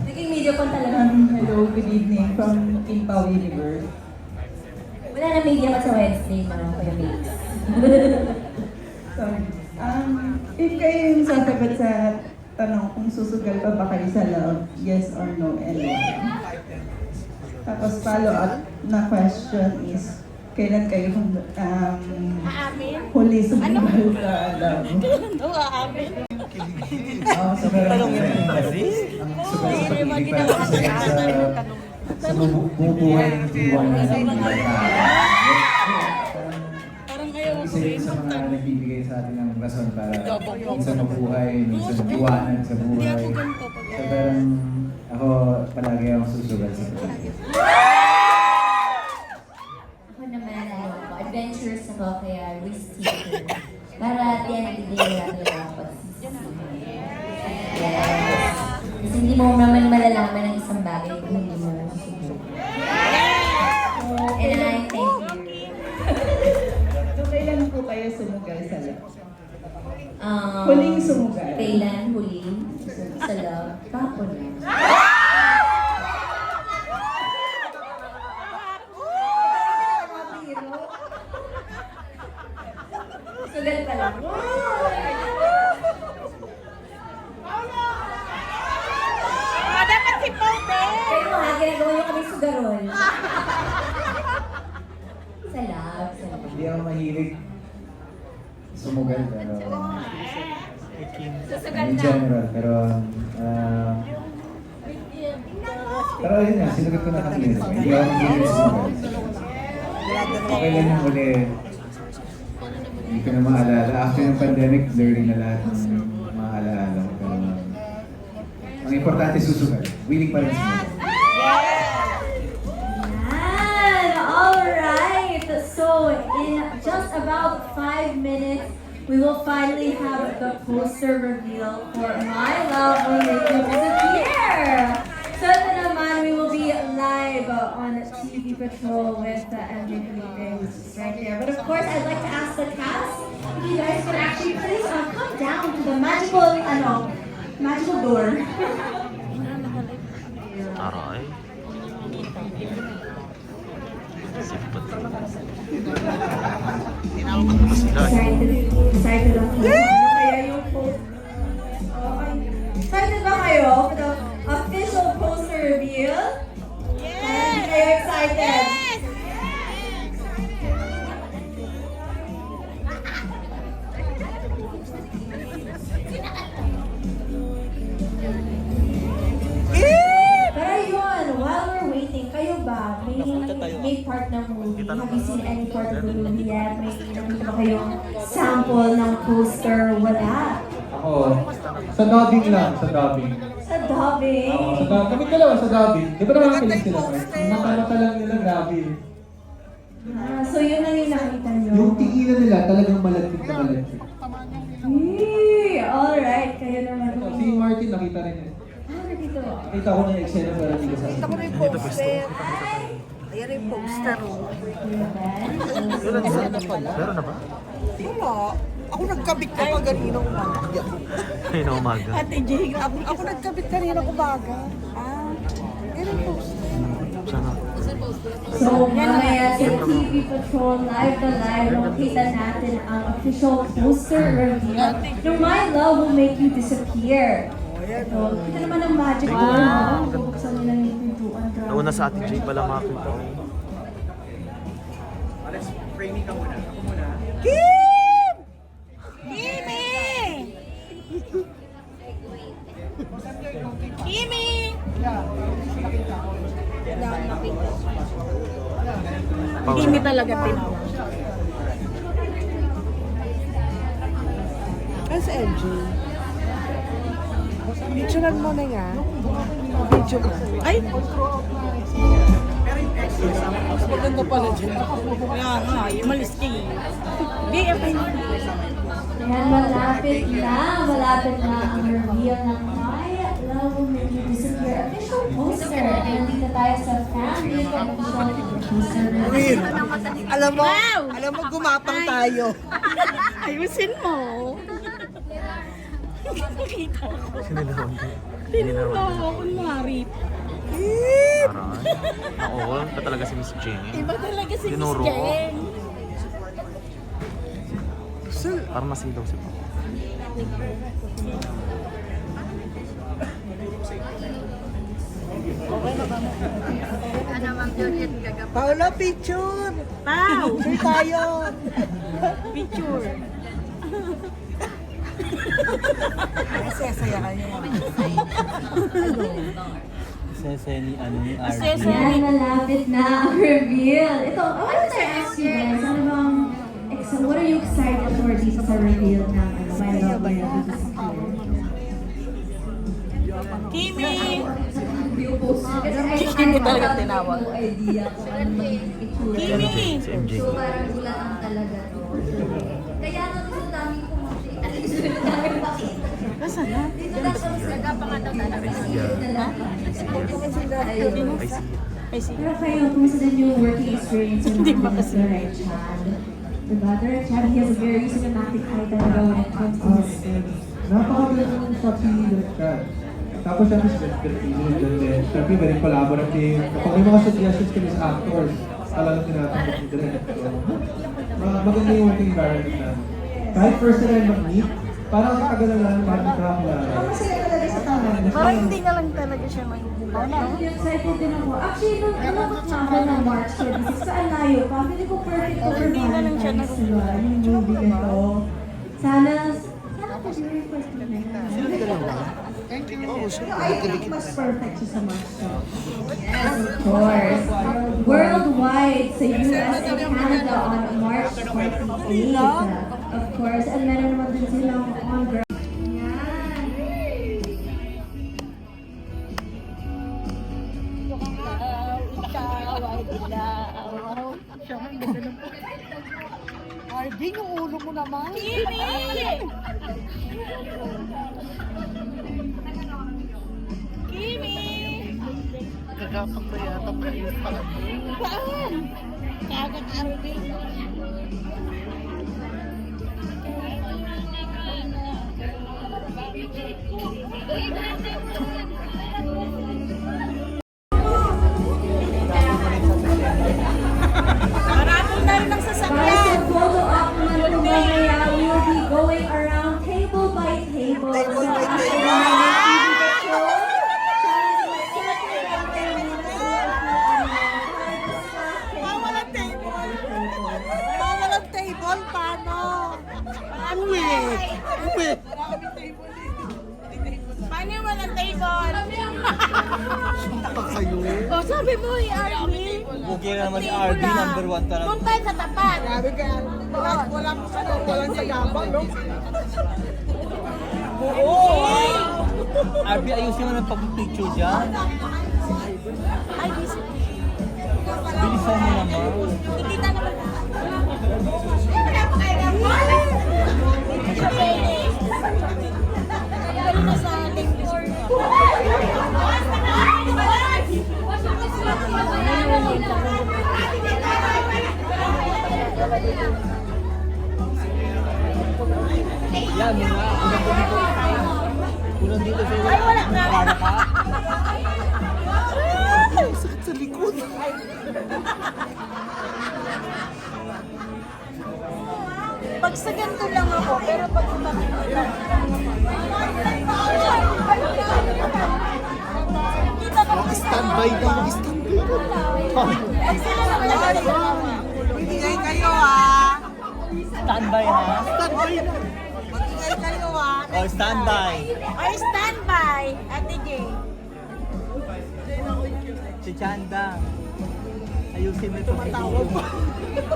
Speaker 1: Naging media pa talaga.
Speaker 16: Hello, good evening from Kim Pao Universe.
Speaker 10: Wala na media pa sa Wednesday, mga Kuya Mix.
Speaker 16: Sorry. If kayo yung sasagot sa tanong kung susugal pa ba kayo sa love, yes or no, and why? Tapos follow-up na question is, kailan kayo huli susugal sa love?
Speaker 5: Sa pag-ibig pa sa bubuhay ng T1 na isa yun sa mga nagbibigay sa atin ng rason para minsan mabuhay, minsan iwanan sa buhay. So parang ako palagi akong susugal sa pag-ibig.
Speaker 10: Ako naman, adventurous ako, kaya risk taker. Para at the end of the day, wala nila ako pagsisisi. Yes. Kasi hindi mo naman malalaman ang isang bagay kung hindi mo susugal. And I thank you.
Speaker 16: So kailan po kayo sumugal sa love?
Speaker 10: Um,
Speaker 16: Huling sumugal.
Speaker 10: Kailan huling sa love? Kapon na. Sugal pa lang.
Speaker 2: Dapat si Pao,
Speaker 1: the role?
Speaker 10: Sa love, sa love.
Speaker 5: Hindi ako mahilig sumugal, pero
Speaker 10: Susugal
Speaker 5: in
Speaker 10: na.
Speaker 5: general, pero pero ayun nga, sinagot ko na kanina. Hindi ako mahilig sumugal. Okay lang yung huli. Hindi ko na maalala. After ng pandemic, blurry na lahat ng maaalala ko. Pero ang importante susugal. Willing pa rin sumugal.
Speaker 1: And alright, so in just about 5 minutes, we will finally have the poster reveal for My Love Will Make You Disappear. So ito naman, we will be live on TV Patrol with MJ Felipe, which is right there. But of course, I'd like to ask the cast if you guys could actually please come down to the magical door.
Speaker 17: Aray.
Speaker 1: Excited lang po. Kaya yung post. Excited ba kayo for the official poster reveal? Yes! Kayo excited? Pero yun, while we're waiting, kayo ba? May part ng movie? Have you seen any part of the movie yet? May nakita ba kayong sample ng poster? Wala.
Speaker 11: Ako, sa dubbing lang, sa dubbing.
Speaker 1: Sa dubbing?
Speaker 11: Oo, sa dubbing. Kami dalawa sa dubbing. Di ba nakakilig sila? Yung mata lang nila, grabe.
Speaker 1: So yun lang yung nakita nyo?
Speaker 11: Yung tinginan nila talagang malagkit na malagkit.
Speaker 1: Alright, kayo naman.
Speaker 11: Si Martin nakita rin yun.
Speaker 1: Nakita mo?
Speaker 11: Nakita ko na yung eksena pero hindi ko sasabihin.
Speaker 2: Nakita ko na yung poster. Ayan yung poster.
Speaker 17: Meron na ba?
Speaker 2: Wala. Ako nagkabit ka pa ganinang umaga.
Speaker 17: Ay, na umaga.
Speaker 2: Ate Jing, ako nagkabit kaninang umaga. Ayan yung poster.
Speaker 17: Sana.
Speaker 1: So, mamaya sa TV Patrol Live na Live, makita natin ang official poster reveal ng My Love Will Make You Disappear. So, kita naman ang magic door, no? Bubuksan nila yung pintuan.
Speaker 17: Nauna sa Ate Jay pala makakita ko.
Speaker 8: Alex, framing ka muna. Ako muna.
Speaker 2: Kim! Kimi! Kimi! Kimi talaga tinawag. As LG. Picturean mo na nga. Video mo. Ay! Maganda pala dyan. Kaya nga, yung malis kayo. Hindi, okay.
Speaker 1: Ayan, malapit na ang reveal ng My Love Will Make You Disappear official poster. Nandito tayo sa family official poster reveal.
Speaker 2: Alam mo, gumapang tayo. Ayusin mo. Nakita ko.
Speaker 17: Sinilawan ko.
Speaker 2: Tinulaw ako, kunwari.
Speaker 17: Aray. Oo, iba talaga si Miss Jane.
Speaker 2: Iba talaga si Miss
Speaker 17: Tinuro ko.
Speaker 2: Jane.
Speaker 17: Parang nasilaw si Pao.
Speaker 2: Paula, picture! Pau! Picture tayo! Picture! Saya-saya kayo.
Speaker 14: Sese ni ni RD.
Speaker 1: Ayan, malapit na ang reveal. Ito, I wanted to ask you guys, what are you excited for dito sa reveal ng My Love Will Make You Disappear?
Speaker 2: Kimi!
Speaker 1: Kimi
Speaker 2: talaga tinawag.
Speaker 1: No idea kung ano magiging itsura.
Speaker 2: Kimi!
Speaker 17: Si MJ.
Speaker 10: So parang gulatang talaga to. Kaya nga gusto namin pumunti. At gusto namin makita.
Speaker 2: Nasaan na?
Speaker 10: Dito na siya sa nagapangataw talaga.
Speaker 2: I see.
Speaker 1: Pero kayo, kumusta din yung working experience yung Direct Chad? Diba? Direct Chad, he has a very cinematic eye talaga when it comes to his stage.
Speaker 11: Napakagaling ng shot si Direk Chad. Tapos siya mas Filipino dyan din. Siyempre, very collaborative. Kapag may mga suggestions kami sa actors, talagang tinatanggap ni Direk. So, maganda yung working environment na. Kahit first time mag-meet, parang ang tagal na lang, parang nakakilala.
Speaker 7: Masaya talaga sa
Speaker 2: Parang hindi na lang talaga siya magugulat, no?
Speaker 1: Excited din ako. Actually, nung umabot sa akin ng March 26, saan layo pa? Hindi ko perfect for
Speaker 2: Hindi na lang siya
Speaker 1: Valentine's, diba? Yung movie na to. Sana February 1st na
Speaker 7: Thank you. I think mas perfect siya sa March.
Speaker 1: Yes, of course. Worldwide sa US and Canada on March 28. Of course. And meron naman din silang on ground.
Speaker 2: Arvin, yung ulo mo naman. Kimi! Gagapang ko yata pa yung Saan? Kagad Arvin. Maraming na rin ang sasakyan.
Speaker 1: Para sa photo op naman po mamaya, we will be going around table by table. So, after the show,
Speaker 2: Bawal ang table. Bawal ang table, paano? Uwi. Paano yung walang table?
Speaker 9: Pa kayo.
Speaker 2: O, sabi mo, Arvin.
Speaker 9: Bugi na naman si RD, number 1 talaga.
Speaker 2: Doon tayo sa tapat. Grabe ka. Walang sagabang, no? Oo.
Speaker 9: RD, ayusin mo ng pag-picture dyan.
Speaker 2: Ay, busy.
Speaker 9: Bilisan mo naman.
Speaker 2: Kikita naman. Wala pa kayo ng wala. Hindi siya pwede. Lalo na sa lingkor.
Speaker 9: Yan, mga unang dito sa iyo.
Speaker 2: Ay, wala na.
Speaker 9: Para ka.
Speaker 2: Ay, sakit sa likod. Pag sa ganito lang ako, pero pag
Speaker 9: Standby daw, standby.
Speaker 2: Pag sila lang talaga. Bigay kayo ah.
Speaker 9: Standby ha?
Speaker 2: Standby. Magbigay kayo ah.
Speaker 9: Oh, standby.
Speaker 2: Ay, standby. Ate Jay.
Speaker 9: Si Chanda. Ayusin mo ito.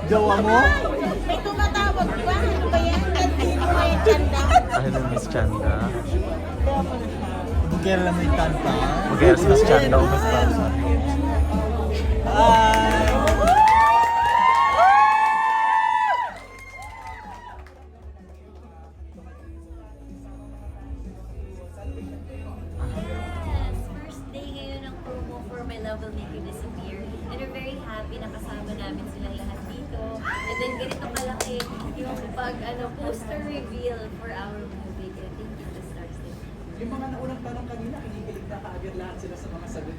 Speaker 9: Jowa mo?
Speaker 2: May tumatawag ba? Ano ba yan? Sino ba yung Chanda?
Speaker 17: Hello, Miss Chanda.
Speaker 9: Bugera lang may tanta.
Speaker 17: Mag-airs Miss Chanda o Miss Pausa.
Speaker 9: Hi!
Speaker 10: First day ngayon ng promo for My Love Will Make You Disappear. And we're very happy na kasama namin silang lahat dito. And then ganito kalaki yung poster reveal for our movie. Kaya thank you to Stars TV.
Speaker 5: Yung mga naunang tanong kanina, kinikilig na kaagad lahat sila sa mga sagot.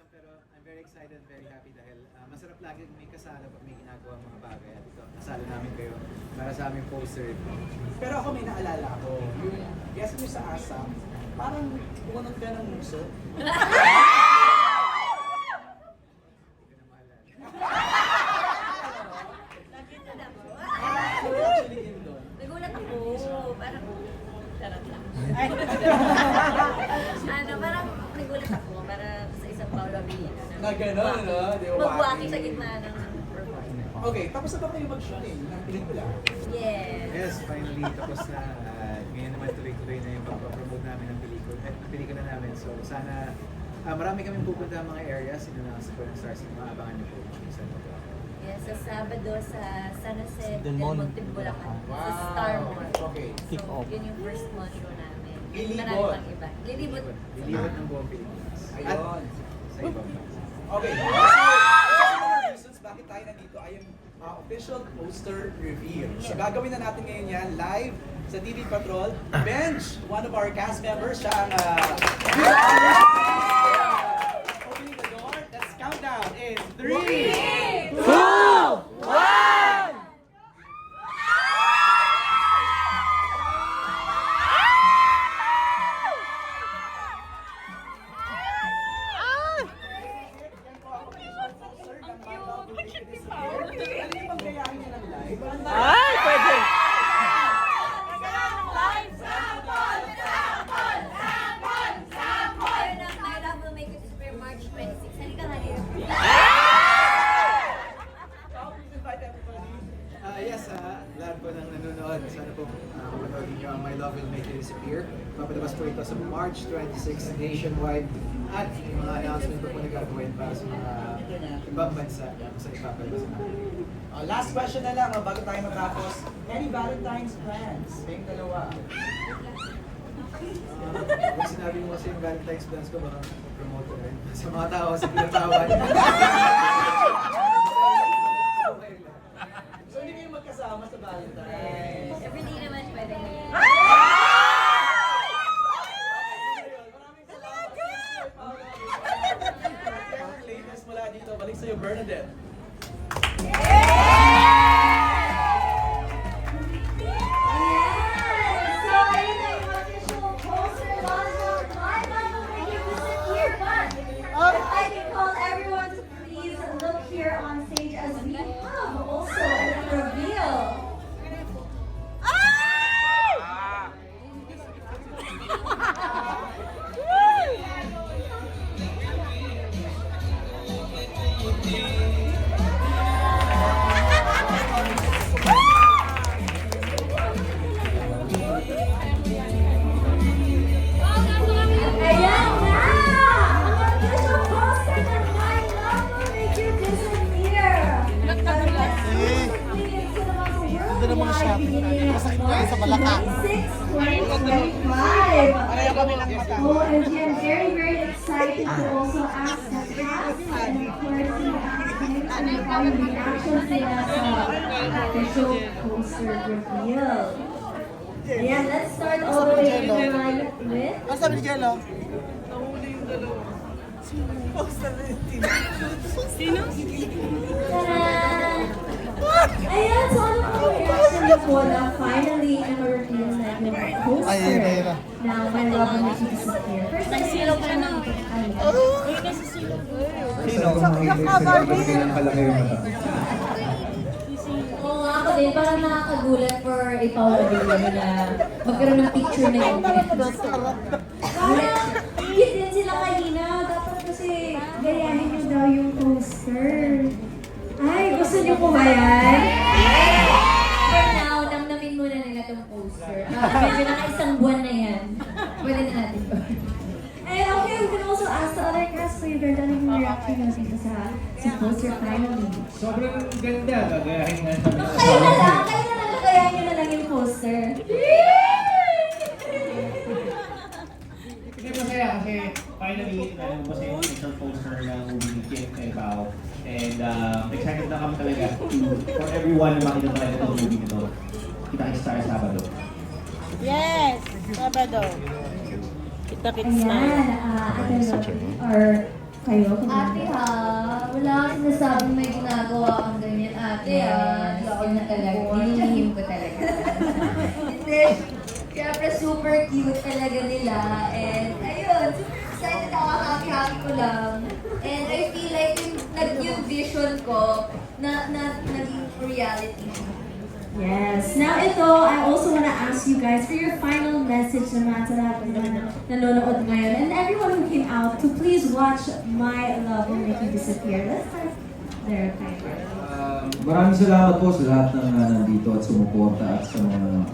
Speaker 5: Pero I'm very excited, very happy dahil masarap lagi may kasala pag may ginagawa mga bagay. At ito, kasala namin kayo para sa aming poster. Pero ako may naalala ko, yung guest mo sa ASAM, parang bumanong ka ng muso.
Speaker 10: Nagulat ako. Parang, charot lang. Parang nagulat ako para sa isang Paolo Avellino
Speaker 5: Na gano'n, no? Di ba?
Speaker 10: magwaki sa gitna ng performance.
Speaker 5: Okay, tapos na ba kayo mag-shooting ng pelikula?
Speaker 10: Yes.
Speaker 5: Yes, finally tapos na. Ngayon naman tuloy-tuloy na yung pag-promote namin ng pelikula namin. So sana marami kaming pupunta mga areas in the Supporting Stars na maabangan niyo po.
Speaker 10: Yes, sa Sabado sa San Jose
Speaker 9: Del
Speaker 10: del
Speaker 9: Monte,
Speaker 10: Monte, Bulacan.
Speaker 5: Wow.
Speaker 10: Sa Star Mall.
Speaker 5: Okay.
Speaker 9: Kick off.
Speaker 10: Yun yung first mall show namin.
Speaker 5: Lilibot.
Speaker 10: Marami pang iba. Lilibot.
Speaker 5: Lilibot ng buong Pilipinas. At sa ibang bansa.
Speaker 11: Okay. Kasi reasons bakit tayo nandito ay yung official poster reveal. So gagawin na natin ngayon yan live sa TV Patrol. Benj, one of our cast members, siya ang opening the door. Let's count down in 3, 2, 1!
Speaker 18: sa lahat po ng nanonood. Sana po mapanoodin nyo ang My Love Will Make You Disappear. Papalabas po ito sa March 26 nationwide. At yung mga announcement po na gagawin para sa mga ibang bansa sa ipapalabas natin.
Speaker 13: Last question na lang bago tayo matapos. Any Valentine's plans? Kayong dalawa.
Speaker 18: Kung sinabi mo kasi yung Valentine's plans ko, baka promote ko rin. Sa mga tao, sa pinatawan.
Speaker 13: So hindi kayo magkasama sa Valentine's?
Speaker 10: Everyday naman pwede.
Speaker 9: Latest mula dito, balik sa'yo, Bernadette.
Speaker 1: So, ayun na yung official poster launch of My Love Will Make You Disappear. But if I can call everyone to please look here on stage as we have also a reveal. Ayan na! Ang official poster ng My Love Will Make You Disappear. Ito na mga shopping. Sa Malacca. 6/25. OMG, I'm very, very excited to also ask the cast and of course the actors and the following reactions nila sa official poster reveal. Ayan, let's start all the way in line with...
Speaker 13: Ano sabi ni Jello?
Speaker 1: Tadaan! Ayan, so ano po yung reaction niyo po na finally na-reveal na yung poster na My Love Will Make You Disappear? First, sino pa na?
Speaker 5: Sino kung makikita sila ng kalaki yung mata?
Speaker 10: Oo nga ako din, parang nakakagulat for a Paula Abellano na magkaroon ng picture na yun.
Speaker 1: Cute din sila kanina. Dapat kasi gayahin nyo daw yung poster. Ay, gusto nyo po ba yan?
Speaker 10: For now, namnamin muna nila itong poster. Medyo naka-isang buwan na yan. Pwede na natin to.
Speaker 1: And okay, we can also ask the other cast members ano yung reaction nyo dito sa poster finally.
Speaker 8: Sobrang ganda. Gagayahin nga
Speaker 1: Kayo na lang gayahin nyo na lang yung poster.
Speaker 8: Kasi masaya kasi finally nalabas yung official poster ng movie ni Kim kay Pao. And excited na kami talaga for everyone na makita talaga itong movie nito. Kita-kits tayo Sabado.
Speaker 2: Yes! Sabado. Kita-kits na.
Speaker 1: Ayan, or kayo?
Speaker 10: Ate ha, wala kang sinasabing may ginagawa kang ganyan. Ate ha, yun na talaga. Nililihim ko talaga. Hindi. Siyempre super cute talaga nila. And ayun, super excited ako. Happy-happy ko lang. And I feel like yung vision ko na naging reality.
Speaker 1: Yes. Now ito, I also want to ask you guys for your final message naman sa lahat ng mga nanonood ngayon and everyone who came out to please watch My Love Will Make You Disappear. Let's start there, Piper.
Speaker 5: Maraming salamat po sa lahat ng nandito at sumuporta at sa mga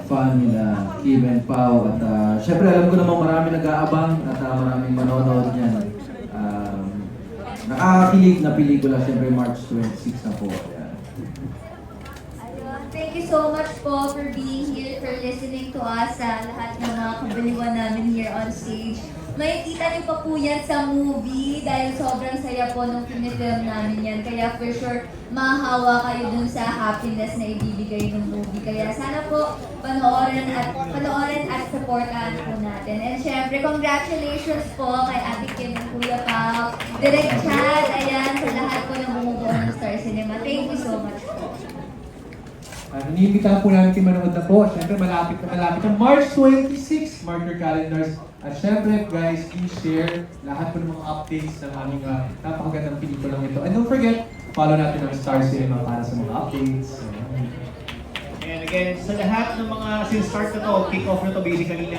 Speaker 5: fan nila, Kim and Pao. At syempre alam ko namang marami nag-aabang at maraming manonood niyan. Nakakakilig na pelikula, syempre March 26 na po.
Speaker 10: Thank you so much po for being here, for listening to us sa lahat ng mga kabaliwan namin here on stage. Makikita niyo pa po yan sa movie dahil sobrang saya po nung pinifilm namin yan. Kaya for sure, mahahawa kayo dun sa happiness na ibibigay ng movie. Kaya sana po panoorin at supportahan po natin. And syempre, congratulations po kay Ate Kim and Kuya Pao, Direk Chad, ayan, sa lahat po ng bumubuo ng Star Cinema. Thank you so much po.
Speaker 11: Iniimbitahan po namin kayo manood na po. Siyempre, malapit na March 26, mark your calendars. At siyempre, guys, please share lahat po ng mga updates ng aming napakagandang pelikulang ito. And don't forget, follow natin ang Star Cinema para sa mga updates.
Speaker 8: And again, sa lahat ng mga since start na to, kick-off na to basically ng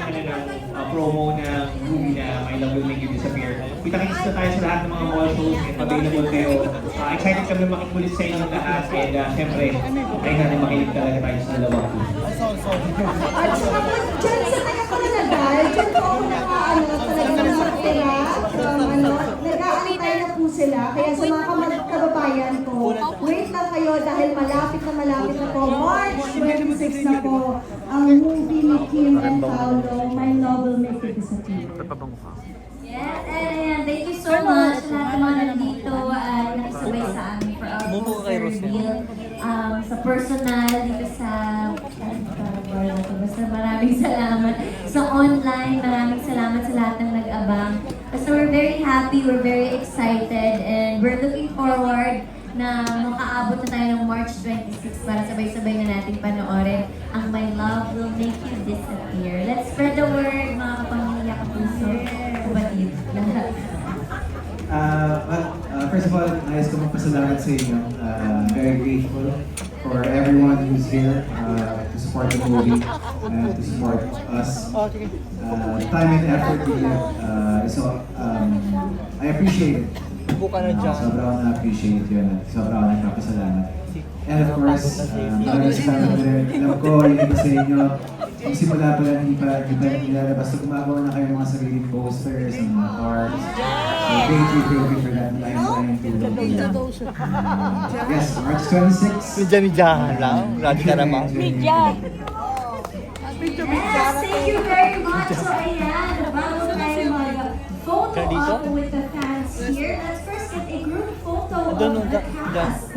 Speaker 8: promo ng movie na My Love Will Make You Disappear. Kita-kits na tayo sa lahat ng mga mall shows and available kayo. Excited kami makimulit sa inyo lahat and syempre, tayo natin makilig talaga tayo sa dalawang movie.
Speaker 7: At saka po, dyan sa taga ko na dahil, dyan po ako talagang nakatira. Nag-aantay na po sila. Kaya sa mga kababayan ko, wait lang kayo dahil malapit na po. March 26 na po ang movie ni Kim and Paolo, My Love Will Make You Disappear.
Speaker 10: Yes, and thank you so much sa lahat ng mga nandito at nakisabay sa amin for our poster reveal. Sa personal, dito sa basta maraming salamat. Sa online, maraming salamat sa lahat ng nag-abang. Basta we're very happy, we're very excited, and we're looking forward na makaabot na tayo ng March 26 para sabay-sabay na natin panoorin ang My Love Will Make You Disappear. Let's spread the word, mga kapamilya, kapuso, kapatid, lahat.
Speaker 5: First of all, nais ko magpasalamat sa inyo. Very grateful for everyone who's here to support the movie and to support us. Time and effort you give. So, I appreciate it. Sobrang na-appreciate yun at sobrang nagpapasalamat. And of course, maraming salamat din. Alam ko, yung iba sa inyo, ang simula pa lang, hindi pa nilalabas. So, gumagawa na kayo ng mga sariling posters, ng mga cards. So, thank you for that. Maraming tulong po yan. Yes, March 26.
Speaker 17: Midya-midyahan lang. Lagi ka naman.
Speaker 10: Yes, thank you very much. So, ayan, bago tayo mag-photo up with the fans here, let's first get a group photo of the cast.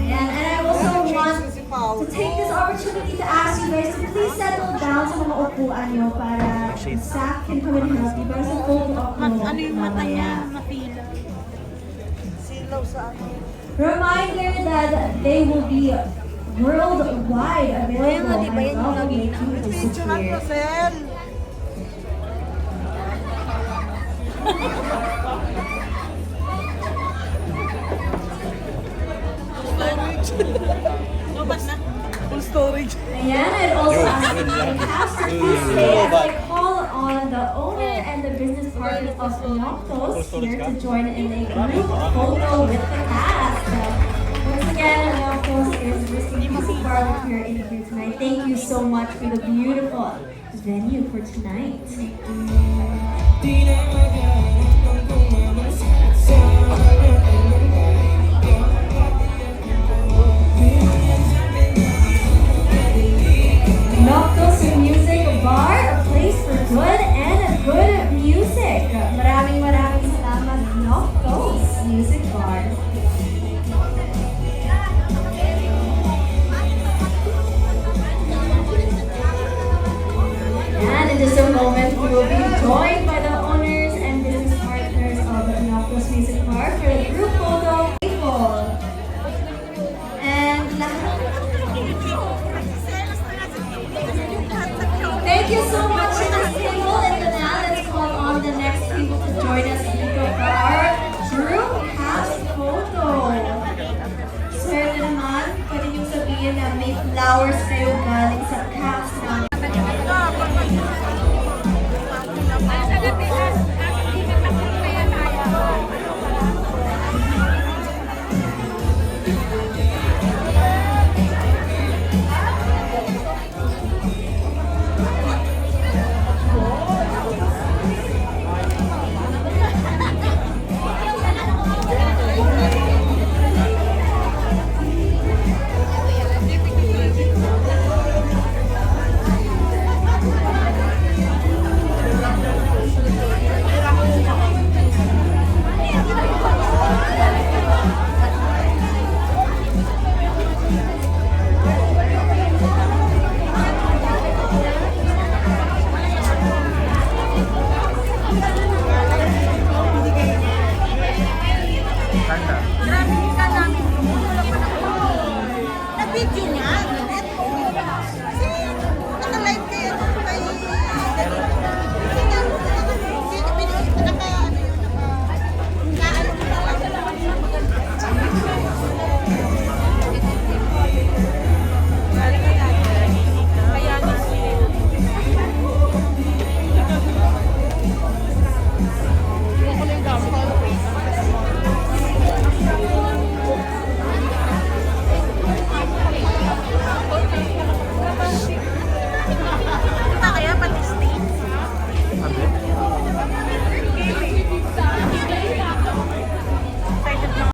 Speaker 10: Ayan, and I also want to take this opportunity to ask you guys to please settle down sa mga upuan nyo para staff can come and help you para sa photo up mo.
Speaker 2: Ano yung mata niya? Mapila. Silaw sa akin.
Speaker 1: Reminder that they will be worldwide available. My Love Will Make You Disappear.
Speaker 2: Full storage.
Speaker 1: Ayan, and also asking the cast to please stay as I call on the owner and the business partner of Noctos here to join in a group photo with the cast. Once again, Noctos is receiving music parlor here in here tonight. Thank you so much for the beautiful venue for tonight. Noctos Music Bar, a place for good and good music. Maraming salamat, Noctos Music Bar. And in just a moment, we will be joined by the owners and business partners of Noctos Music Bar for a group photo. And thank you so much to this table, and now let's call on the next people to join us dito for our group cast photo. Sir, naman, pwede niyong sabihin na may flowers kayo galing sa cast ng